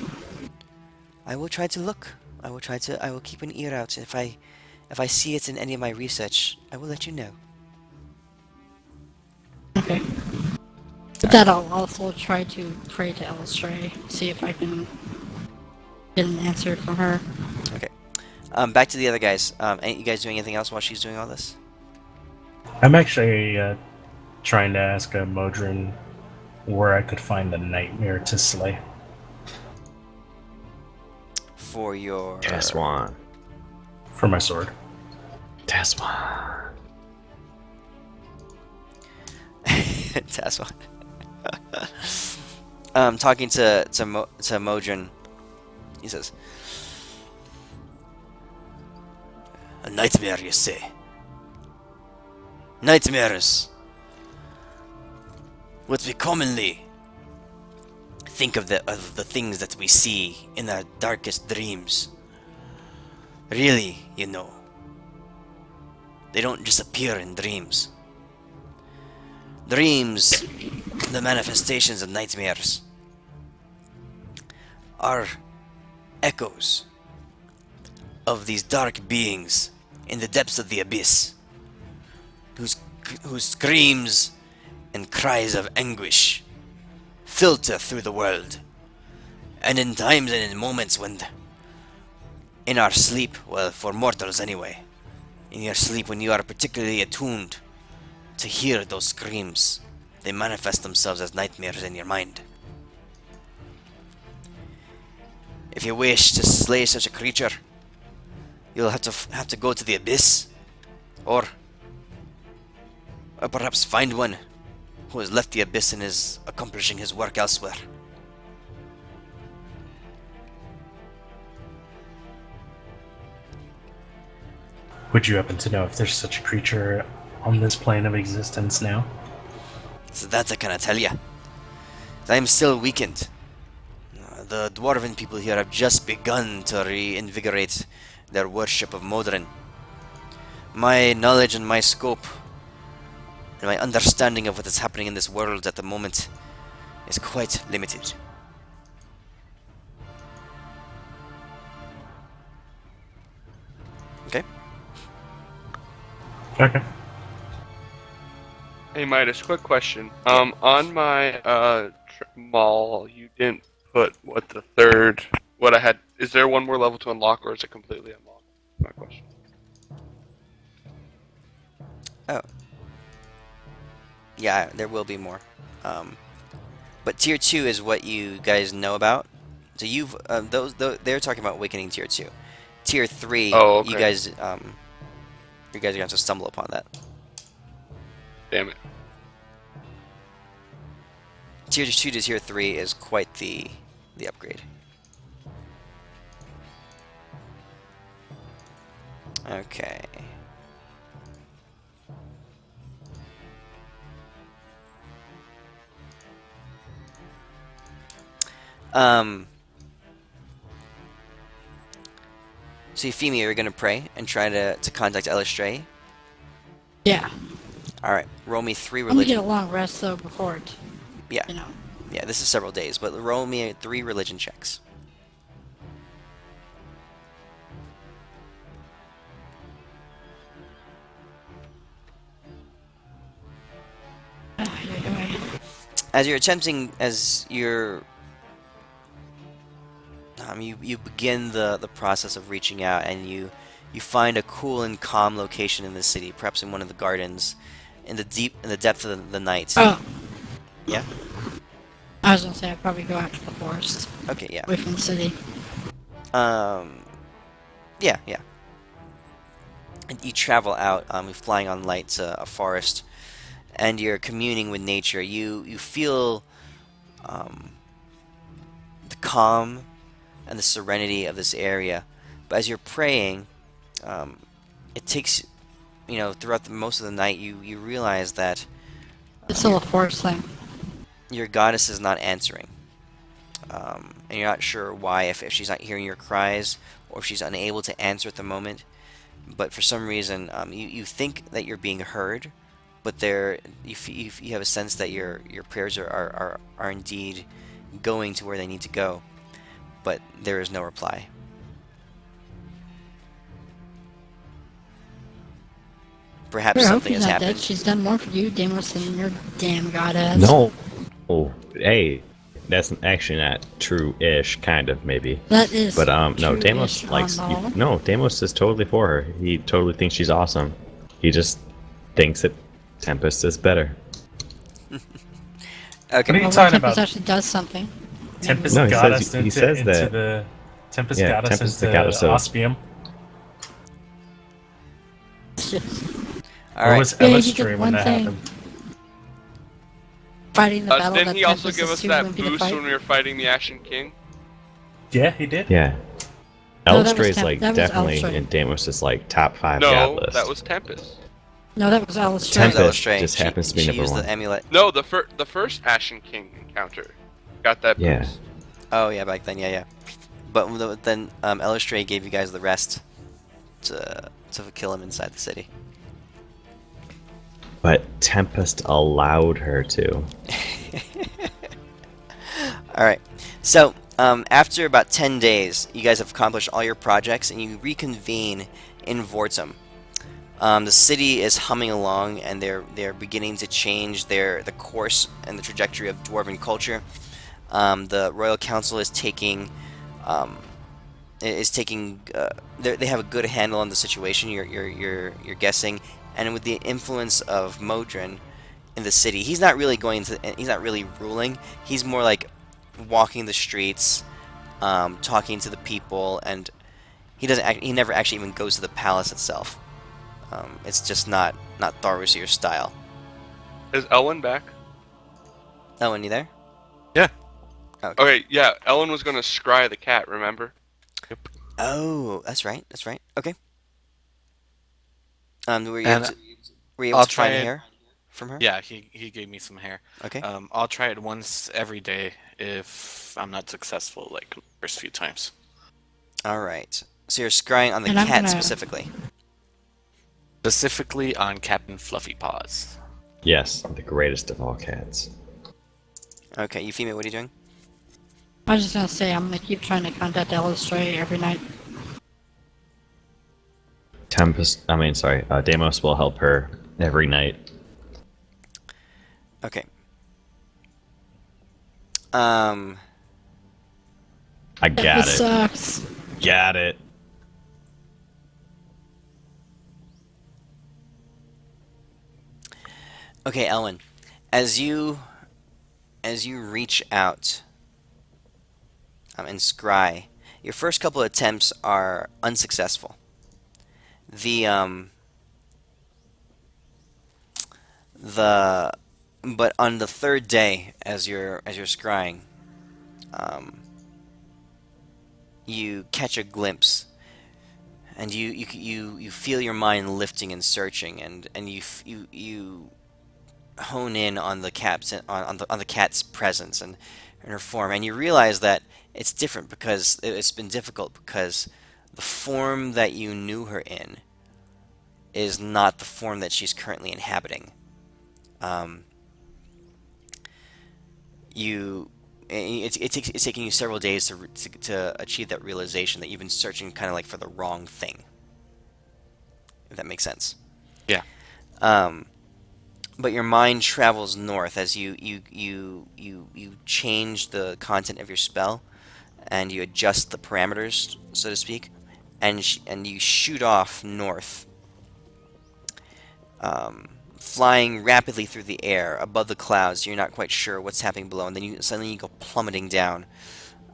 I will try to look. I will keep an ear out. If I see it in any of my research, I will let you know. Okay. With that, I'll also try to pray to Elstray, see if I can get an answer from her. Okay. Back to the other guys. Ain't you guys doing anything else while she's doing all this? I'm actually trying to ask Modron where I could find a nightmare to slay. For your Taswan. For my sword. Taswan. That's one. Talking to Modron, he says, "A nightmare, you say? Nightmares. What we commonly think of the things that we see in our darkest dreams. Really, you know, they don't just appear in dreams. Dreams, the manifestations of nightmares, are echoes of these dark beings in the depths of the abyss, whose screams and cries of anguish filter through the world. And in times and in moments when, in our sleep, well, for mortals anyway, in your sleep when you are particularly attuned to hear those screams They manifest themselves as nightmares in your mind. If you wish to slay such a creature, you'll have to go to the abyss, or perhaps find one who has left the abyss and is accomplishing his work elsewhere. Would you happen to know if there's such a creature on this plane of existence now? So that I cannot tell you. I am still weakened. The dwarven people here have just begun to reinvigorate their worship of Modron. My knowledge and my scope and my understanding of what is happening in this world at the moment is quite limited. Okay? Okay. Hey Midas, quick question. On my mall, you didn't put what I had. Is there one more level to unlock, or is it completely unlocked? My question. Oh. Yeah, there will be more. But tier 2 is what you guys know about. So you've they're talking about Awakening tier 2. Tier 3, Oh, okay. you guys are going to have to stumble upon that. Damn it. Tier 2 to tier 3 is quite the upgrade. Okay. So Euphemia, you're gonna pray and try to contact Elistray. Yeah. Alright, roll me 3 I'm gonna get a religion. long rest though before it. Yeah. You know. Yeah, this is several days, but roll me 3 religion checks. As you begin the process of reaching out, and you find a cool and calm location in the city, perhaps in one of the gardens, in the depth of the night. Oh, Yeah. I was gonna say I'd probably go out to the forest, Okay. Yeah. away from the city. Yeah. Yeah. And you travel out. You're flying on light to a forest, and you're communing with nature. You feel the calm and the serenity of this area. But as you're praying, it takes, throughout most of the night, you realize that It's still a forest thing. your goddess is not answering. And you're not sure why, if she's not hearing your cries, or if she's unable to answer at the moment. But for some reason, you think that you're being heard, but you have a sense that your prayers are indeed going to where they need to go, but there is no reply. Perhaps I hope something she's has not dead. happened. She's done more for you, Deimos, than your damn god has. No. Oh, hey, that's actually not true-ish, kind of maybe. That is. But no, true-ish Deimos on likes. the whole. No, Deimos is totally for her. He totally thinks she's awesome. He just thinks that Tempest is better. What are Okay. you Well, talking Tempest about? actually does something. Tempest No, he got says- us he into, says into that- the Tempest Yeah, got us Tempest into got us to- Ospium. All Or right. was Yeah, he Elistray did when one that thing. happened? Fighting the battle Didn't that he also Tempest give is us too that wimpy to boost fight. when we were fighting the Ashen King? Yeah, he did. Yeah. No, that was Elistray's Temp- like that was definitely Elistray. in Deimos' like top 5 No, god list. that was Tempest. No, that was Alice. That was Tempest Elistray. just happens to be she number used 1. the amulet. No, the first Ashen King encounter got that Yeah. boost. Oh yeah, back then, yeah. But then Elistray gave you guys the rest to kill him inside the city. But Tempest allowed her to. All right. So after about 10 days, you guys have accomplished all your projects, and you reconvene in Vortum. The city is humming along, and they're beginning to change the course and the trajectory of dwarven culture. The Royal Council is taking they have a good handle on the situation. You're guessing, and with the influence of Modron, in the city. He's not really going to. He's not really ruling. He's more like walking the streets, talking to the people, and he doesn't. He never actually even goes to the palace itself. It's just not Tharusir's style. Is Ellen back? Oh, and you there? Yeah. Okay. Okay, yeah. Ellen was gonna scry the cat. Remember? Oh, that's right. That's right. Okay. Were you And able I'll to try find it. hair from her? Yeah, he gave me some hair. Okay. I'll try it once every day if I'm not successful, like the first few times. All right. So you're scrying on the And I'm cat gonna- specifically. Specifically on Captain Fluffy Paws. Yes, the greatest of all cats. Okay, Euphemia, what are you doing? I was just gonna say, I'm gonna keep trying to contact Elistray every night. Deimos will help her every night. Okay. I got This it. sucks. Got it. Okay, Ellen. As you reach out and scry, your first couple of attempts are unsuccessful. But on the third day, as you're scrying, you catch a glimpse, and you feel your mind lifting and searching, and you hone in on the cat's presence and her form, and you realize that it's different because it's been difficult because the form that you knew her in is not the form that she's currently inhabiting. It's taking you several days to achieve that realization that you've been searching kind of like for the wrong thing. If that makes sense. Yeah. But your mind travels north as you change the content of your spell, and you adjust the parameters, so to speak, and you shoot off north, flying rapidly through the air above the clouds. You're not quite sure what's happening below, and then suddenly you go plummeting down,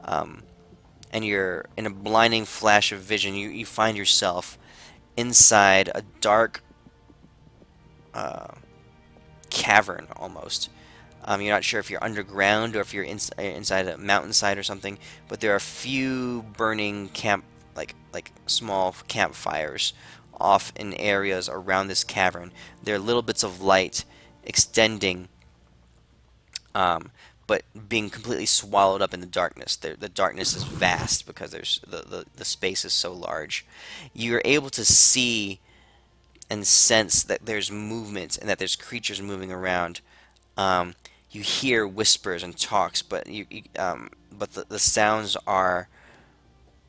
and you're in a blinding flash of vision. You find yourself inside a dark cavern almost. You're not sure if you're underground or if you're inside a mountainside or something, but there are a few burning like small campfires off in areas around this cavern. There are little bits of light extending, but being completely swallowed up in the darkness. The darkness is vast because there's the space is so large. You're able to see and sense that there's movement and that there's creatures moving around. You hear whispers and talks, but but the sounds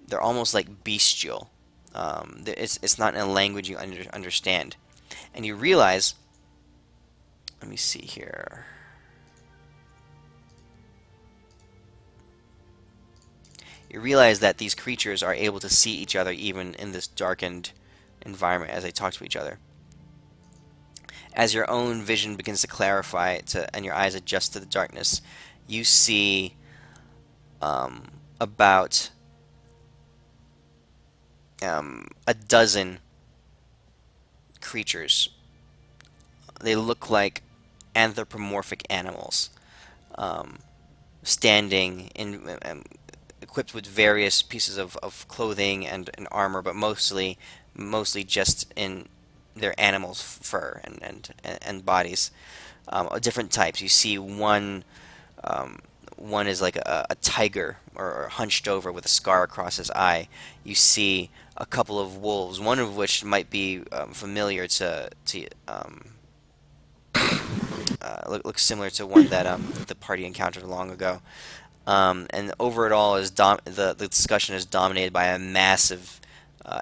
they're almost like bestial. It's not in a language you understand, and you realize. Let me see here. You realize that these creatures are able to see each other even in this darkened environment as they talk to each other. As your own vision begins to clarify and your eyes adjust to the darkness, you see about a dozen creatures. They look like anthropomorphic animals, standing equipped with various pieces of clothing and armor, but mostly just in their animals' fur and bodies. Different types. You see one is like a tiger or hunched over with a scar across his eye. You see a couple of wolves, one of which might be familiar to looks similar to one that the party encountered long ago. And over it all is the discussion is dominated by a massive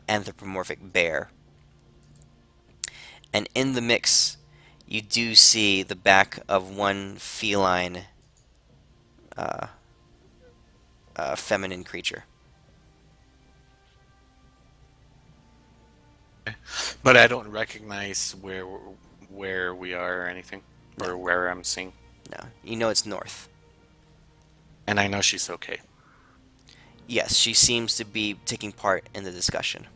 anthropomorphic bear. And in the mix, you do see the back of one feline, feminine creature. But I don't recognize where we are or anything. or where I'm seeing. No, you know it's north. And I know she's okay. Yes, she seems to be taking part in the discussion.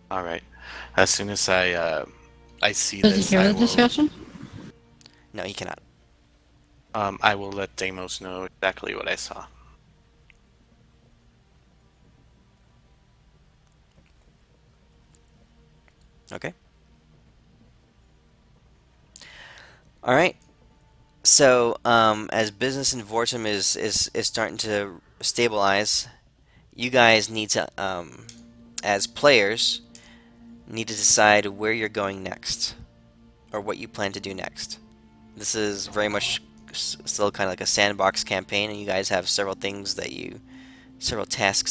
All right. As soon as I see Does he this, hear I the will discussion? No, he cannot. I will let Deimos know exactly what I saw. Okay. All right. So, as business in Vortum is starting to stabilize, you guys need to, as players, need to decide where you're going next, or what you plan to do next. This is very much still kind of like a sandbox campaign, and you guys have several tasks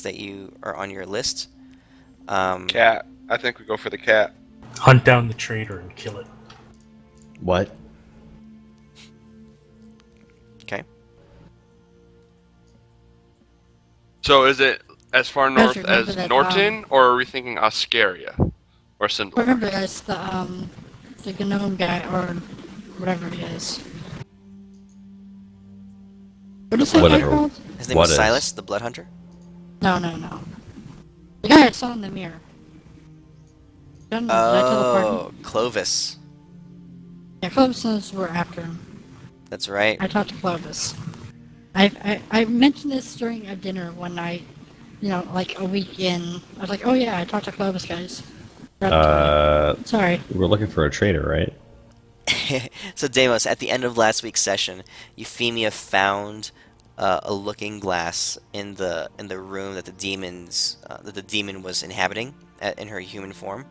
that you are on your list. Cat. I think we go for the cat. Hunt down the traitor and kill it. What? Okay. So is it as far north remember as that, Norton, or are we thinking Oscaria or Sindalar? Remember, guys, the gnome guy, or whatever he is. What is that guy Whatever. called? His name What was is? Silas, the Blood Hunter. No. The guy I saw in the mirror. Did I teleport him? Oh, Clovis. Yeah, Clovis knows we're after him. That's right. I talked to Clovis. I mentioned this during a dinner one night, like a week in. I was like, oh yeah, I talked to Clovis, guys. Sorry. We're looking for a trader, right? So Deimos, at the end of last week's session, Euphemia found a looking glass in the room that the demon was inhabiting in her human form.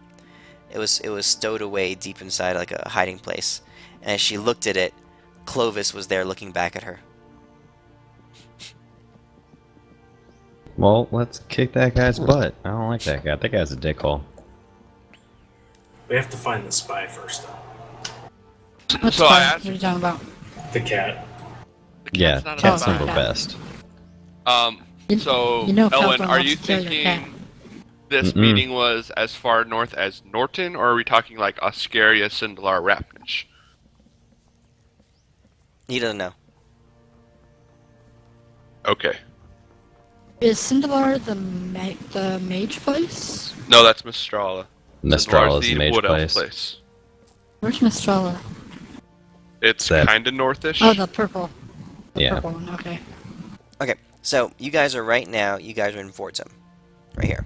It was stowed away deep inside like a hiding place, and as she looked at it, Clovis was there looking back at her. Well, let's kick that guy's butt. I don't like that guy. That guy's a dickhole. We have to find the spy first, though. What's So I fine? asked- What are you talking about? The cat. The Yeah, cat's not a cat's spy. never cat. best. So Elwin, Elwin, are you wants to kill your cat. thinking this Mm-mm. meeting was as far north as Norton, or are we talking like Oscaria, Sindalar, Rapnich? He doesn't know. Okay. Is Sindalar the mage place? No, that's Mistrala. Mistrala's the the mage Wood Elf place. Where's Mistrala? It's That- kind of northish. Oh, the purple. Yeah. Purple one, okay. Okay, so you guys are in Vortum, right here.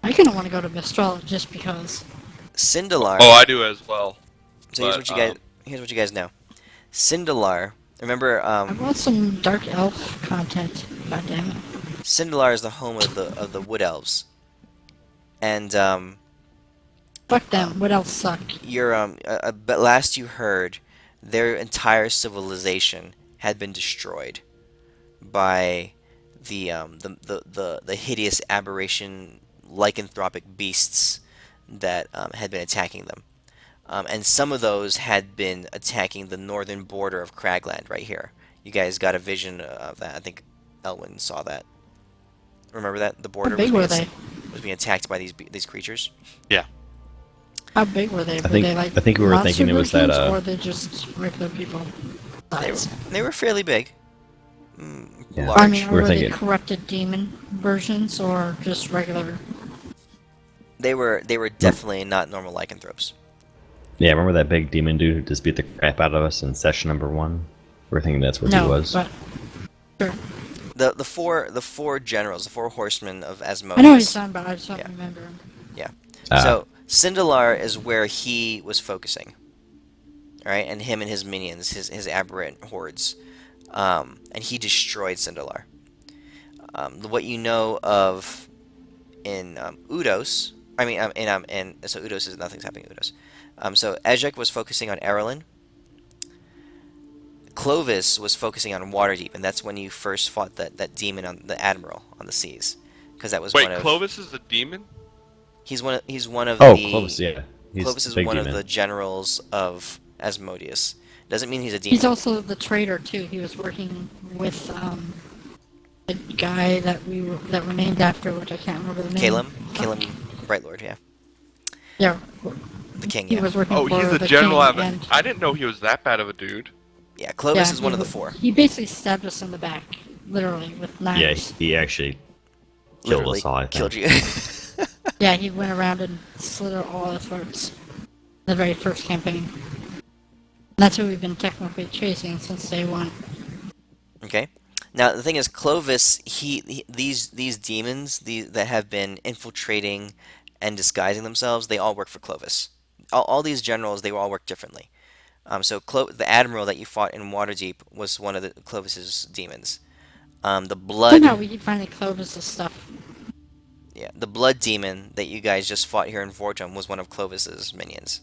I kind of want to go to Mistrala just because. Sindalar. Oh, I do as well. So here's but, what you guys know. Sindalar. Remember, I want some dark elf content. God damn it. Sindalar is the home of the Wood Elves, and Fuck them. What else suck? but last you heard, their entire civilization had been destroyed by the hideous aberration lycanthropic beasts that had been attacking them. And some of those had been attacking the northern border of Cragland right here. You guys got a vision of that. I think Elwin saw that. Remember that? The border How big were they? was being attacked by these creatures. How big were they? Were think- they like I think we were monster thinking it was that, versions, or were they just regular people? They were fairly big. Yeah. Large. I mean, We're were they thinking- corrupted demon versions, or just regular? They were definitely not normal lycanthropes. Yeah, remember that big demon dude who just beat the crap out of us in session number 1? We're thinking that's what he No, was. but sure. The four generals, the four horsemen of Asmodeus. I know what he's talking about. I just don't Yeah. remember him. So Sindalar is where he was focusing. Alright, and him and his minions, his aberrant hordes. And he destroyed Sindalar. What you know of in Udos, so Udos is nothing's happening in Udos. So Ejek was focusing on Erelin. Clovis was focusing on Waterdeep, and that's when you first fought that demon on the Admiral on the seas, because that was Wait, one of Clovis is the demon? he's one of Oh, the Clovis, yeah. He's Clovis the is big one demon. of the generals of Asmodeus. Doesn't mean he's a demon. He's also the traitor too. He was working with a guy that were named after, which I can't remember the name. Caleb Brightlord, yeah. Yeah. The king, He yeah. was working Oh, for he's the the general. king, of it. and I didn't know he was that bad of a dude. Yeah, Clovis is he one of the wa- 4. He basically stabbed us in the back, literally with Yeah, knives. he actually killed Literally us all, I killed think. you. Yeah, he went around and slit all our throats. The very first campaign. That's who we've been technically chasing since day 1. Okay. Now the thing is, Clovis, these demons, that have been infiltrating and disguising themselves, they all work for Clovis. All these generals, they all work differently. So the admiral that you fought in Waterdeep was one of the Clovis's demons. The Somehow blood, we keep finding Clovis' stuff. yeah, the blood demon that you guys just fought here in Vortum was one of Clovis's minions.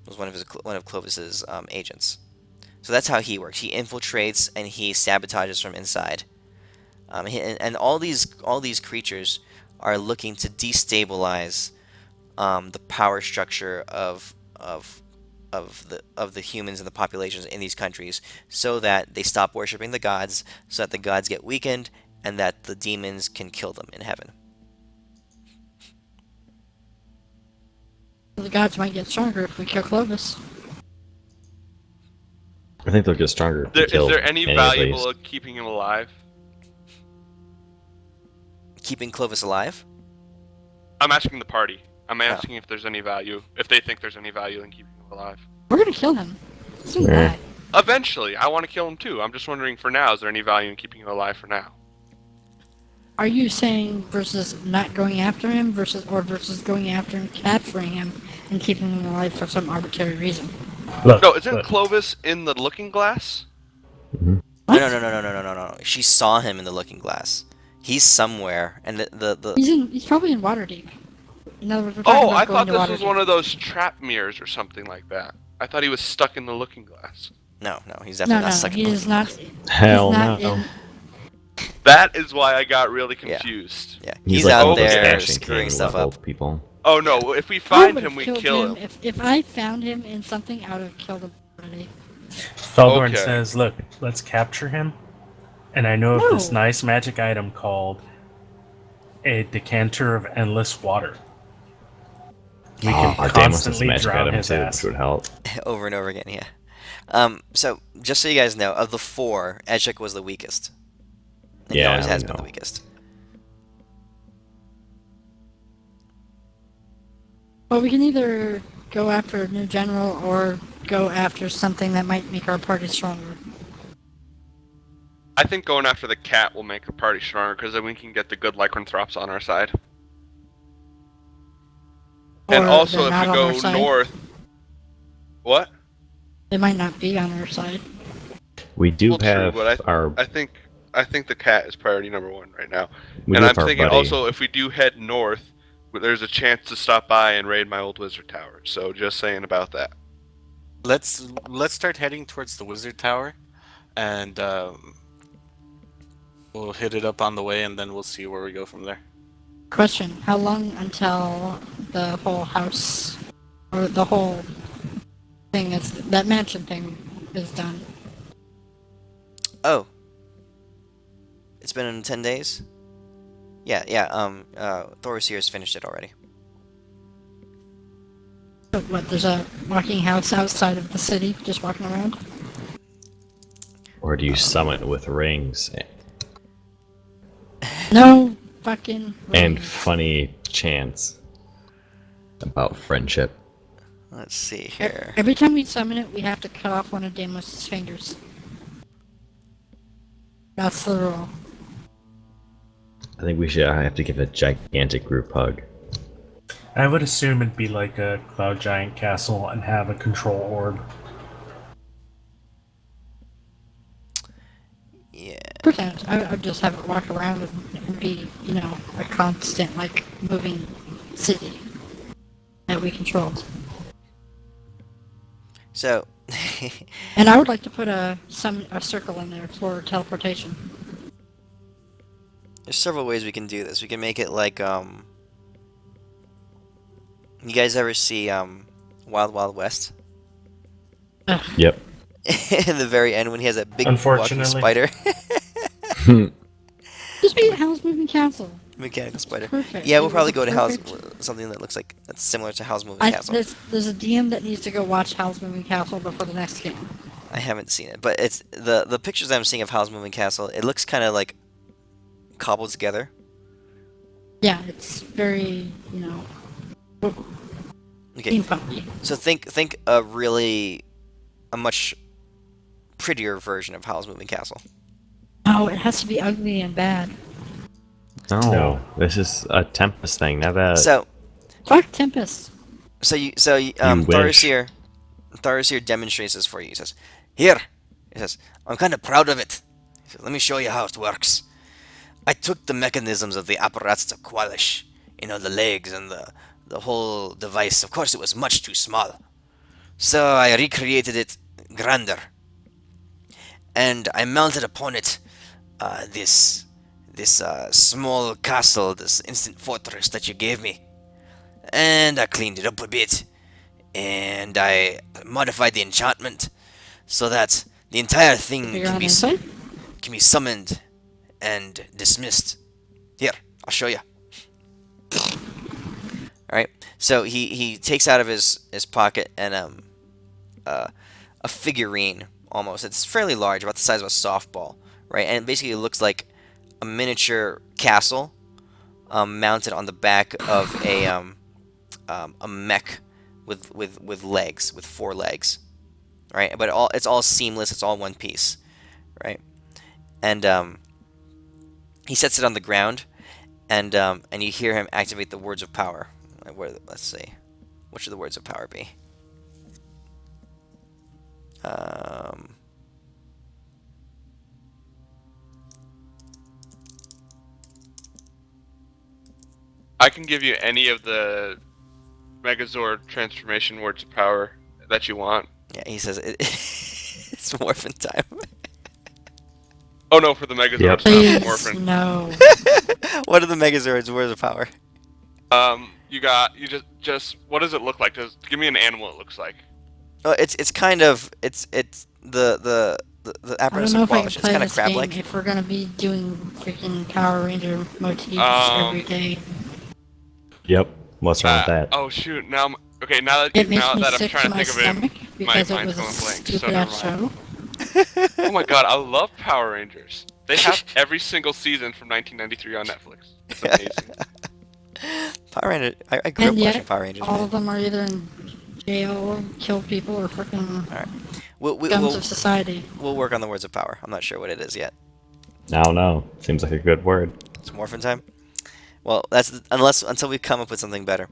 Was one of Clovis's agents. So that's how he works. He infiltrates and he sabotages from inside. And all these creatures are looking to destabilize the power structure of the humans and the populations in these countries, so that they stop worshiping the gods, so that the gods get weakened, and that the demons can kill them in heaven. The gods might get stronger if we kill Clovis. I think they'll get stronger if we Is kill there any of valuable these. of keeping him alive? Keeping Clovis alive? I'm asking the party. I'm asking if there's any value, if they think there's any value in keeping him alive. We're gonna kill him. Soon Yeah. die. Eventually, I want to kill him too. I'm just wondering for now, is there any value in keeping him alive for now? Are you saying versus not going after him versus going after him, capturing him, and keeping him alive for some arbitrary reason? Look, No, isn't look, Clovis in the looking glass? No, no. She saw him in the looking glass. He's somewhere, and the He's probably in Waterdeep. In other words, we're talking Oh, about I going thought to this Waterdeep. was one of those trap mirrors or something like that. I thought he was stuck in the looking glass. no, he's No, definitely no, not stuck in he the is looking not. glass. Hell he's not no. in. That is why I got really Yeah. confused. Yeah, He's he's like out one of those there Ashen screwing King stuff level up. people. Oh no, if we I find would him, have we killed kill him. If I found him in something, I would have killed him already. Feldorn Okay. says, look, let's capture him. And I know of this No. nice magic item called a decanter of endless water. We can Damos has constantly magic drown item his too, ass. which would help. Over and over again, yeah. So just so you guys know, of the 4, Edgec was the weakest. And he Yeah, always I has been know. the weakest. Well, we can either go after a new general or go after something that might make our party stronger. I think going after the cat will make the party stronger because then we can get the good lycanthropes on our side. And Or also, they're if not we on go our side. north, what? They might not be on our side. We do Well, true, have but our I think the cat is priority number 1 right now. we And do I'm have our thinking buddy. also if we do head north, there's a chance to stop by and raid my old wizard tower. So just saying about that. Let's start heading towards the wizard tower, and we'll hit it up on the way, and then we'll see where we go from there. Question: how long until the whole house or the whole thing is that mansion thing is done? Oh. It's been 10 days? Yeah, Thorosir's finished it already. So what? There's a walking house outside of the city, just walking around. Or do you summon with rings No fucking. and rings. funny chants about friendship? Let's see here. Every time we summon it, we have to cut off one of Damos' fingers. That's the rule. I think we should have to give a gigantic group hug. I would assume it'd be like a cloud giant castle and have a control orb. Yeah. Pretend. I would just have it walk around and be, a constant, moving city that we control. So, And I would like to put a circle in there for teleportation. there's several ways we can do this. We can make it like, you guys ever see, Wild Wild West? Yep. In the very end when he has that big walking Unfortunately. spider. Just be a house moving castle. Mechanical spider. Perfect. Yeah, It we'll was probably a go to House, perfect- something that looks like that's similar to Howl's Moving Castle. There's a DM that needs to go watch Howl's Moving Castle before the next game. I haven't seen it, but it's the pictures I'm seeing of Howl's Moving Castle. It looks kind of like cobbled together. Yeah, it's very, Okay, steampunky. so think a much prettier version of Howl's Moving Castle. Oh, it has to be ugly and bad. No, this is a Tempest thing. Not bad. So Fuck Tempest. wish. Tharusir demonstrates this for you. He says, "Here," he says, "I'm kind of proud of it. He says, let me show you how it works. I took the mechanisms of the apparatus to Qualish, the legs and the whole device. Of course, it was much too small. So I recreated it grander. And I mounted upon it this small castle, this instant fortress that you gave me. And I cleaned it up a bit. And I modified the enchantment so that the entire thing Figure on inside? can be summoned and dismissed. Here, I'll show you. Alright, so he takes out of his pocket a figurine, almost. It's fairly large, about the size of a softball, right? And basically it looks like a miniature castle mounted on the back of a mech with legs, with 4 legs, right? But it's all seamless. It's all one piece, right? And he sets it on the ground, and you hear him activate the words of power. Let's see, what should the words of power be? I can give you any of the Megazord transformation words of power that you want. Yeah, he says it's morphin time. Oh no, for the Megazord Yep. stuff, Please, Morphin. no. What are the Megazords' words of power? You just what does it look like? Just give me an animal it looks like. It's kind of the I apparatus don't know of if I can Qualish. It's play kind of this game crab-like. if we're gonna be doing freaking Power Ranger motifs every day. Yep. What's wrong with that? Oh shoot! Now I'm okay. Now that It makes now me that I'm sick to trying to my think of stomach it, my because it mind's was a going blank. So stupid never ass mind. show. Oh my god, I love Power Rangers. They have every single season from 1993 on Netflix. It's amazing. Power Ranger. I grew up And watching yet, Power Rangers. all of them are either in jail, kill people, or freaking Alright. scums of society. We'll work on the words of power. I'm not sure what it is yet. I don't know. Seems like a good word. It's morphin time. Well, that's until we come up with something better.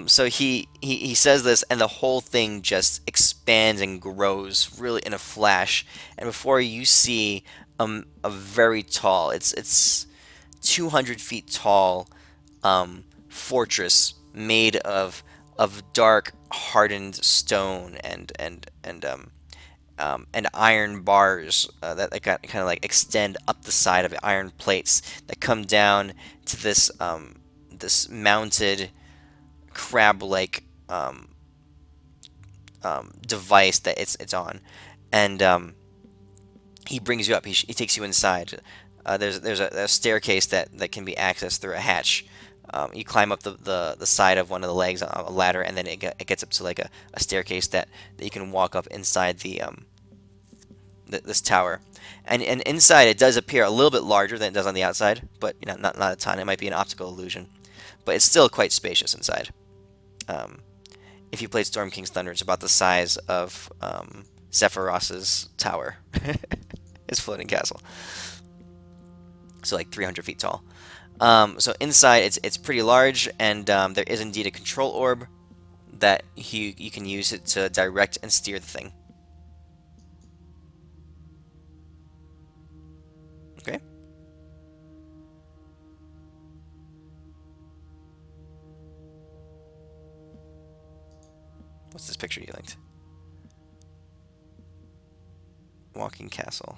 So he says this, and the whole thing just expands and grows really in a flash. And before you see a very tall, it's 200 feet tall fortress made of dark hardened stone and iron bars that kind of like extend up the side of it, iron plates that come down to this this mounted crab-like device that it's on, and he brings you up. He takes you inside. There's a staircase that can be accessed through a hatch. You climb up the side of one of the legs on a ladder, and then it gets up to like a staircase that you can walk up inside this tower. And inside it does appear a little bit larger than it does on the outside, but not a ton. It might be an optical illusion, but it's still quite spacious inside. If you played Storm King's Thunder, it's about the size of Sephiros's tower, his floating castle. So like 300 feet tall. So inside it's pretty large, and there is indeed a control orb that you can use it to direct and steer the thing. Okay. What's this picture you linked? Walking castle.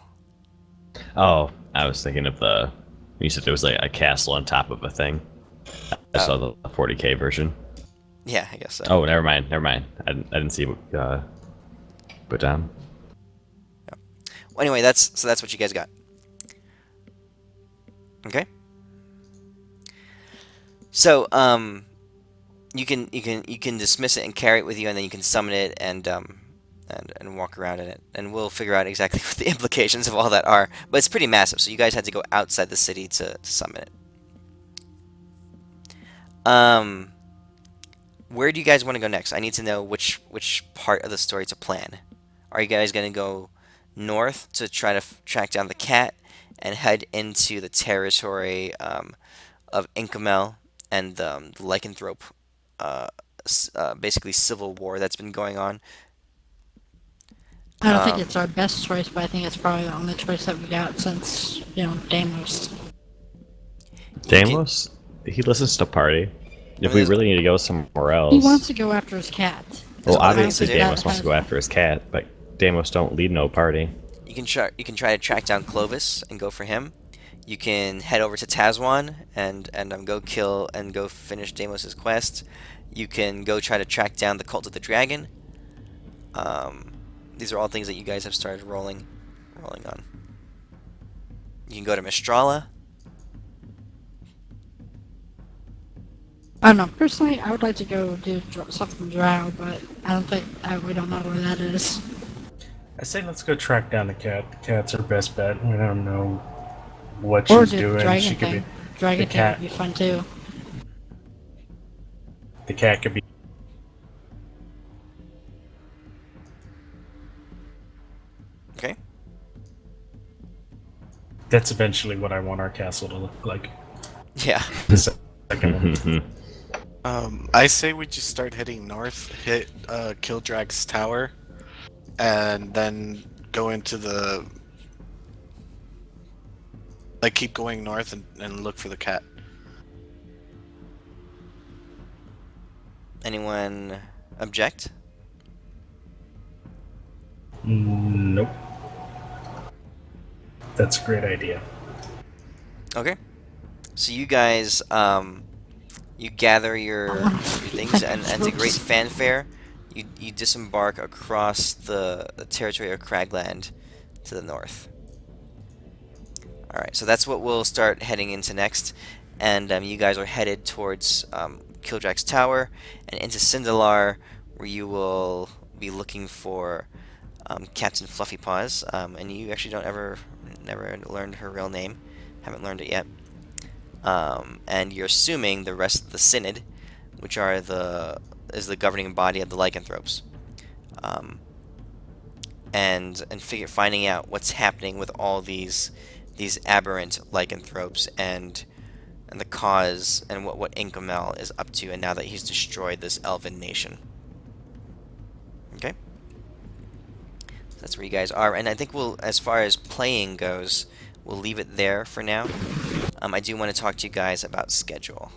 Oh, I was thinking of you said there was like a castle on top of a thing. I saw the 40K version. Yeah, I guess so. Oh, never mind. I didn't see what put down. Well, anyway, that's what you guys got. Okay. So, you can dismiss it and carry it with you, and then you can summon it and walk around in it, and we'll figure out exactly what the implications of all that are. But it's pretty massive, so you guys had to go outside the city to summon it. Where do you guys want to go next? I need to know which part of the story to plan. Are you guys gonna go north to try to track down the cat and head into the territory of Inkamel and the lycanthrope, basically civil war that's been going on? I don't think Um, it's our best choice, but I think it's probably the only choice that we got since, Deimos. Deimos, he listens to party. If we there's- really need to go somewhere else, He wants to go after his cat. well, other obviously things to do. Deimos wants to go after his cat, but Deimos don't lead no party. You can try to track down Clovis and go for him. You can head over to Tazwan and go finish Deimos's quest. You can go try to track down the cult of the dragon. These are all things that you guys have started rolling on. You can go to Mistrala. I don't know. Personally, I would like to go do stuff from Drow, but I don't think we don't know where that is. I say let's go track down the cat. The cat's our best bet. We don't know what Or she's do the doing. dragon She could thing. be Dragon the thing would cat. be fun too. The cat could be. Okay. That's eventually what I want our castle to look like. Yeah. The second one. I say we just start heading north, hit Kildrag's tower, and then go into the. Like, keep going north and look for the cat. Anyone object? Nope. That's a great idea. Okay. So you guys, you gather your things, and to great fanfare, you disembark across the territory of Cragland to the north. Alright, so that's what we'll start heading into next. And you guys are headed towards Kildrag's Tower and into Sindalar, where you will be looking for Captain Fluffy Paws. And you actually never learned her real name. Haven't learned it yet. And you're assuming the rest of the Synod, which is the governing body of the lycanthropes. And finding out what's happening with all these aberrant lycanthropes and the cause and what Inkamel is up to, and now that he's destroyed this elven nation. Okay? So that's where you guys are, and I think as far as playing goes, we'll leave it there for now. I do want to talk to you guys about schedule.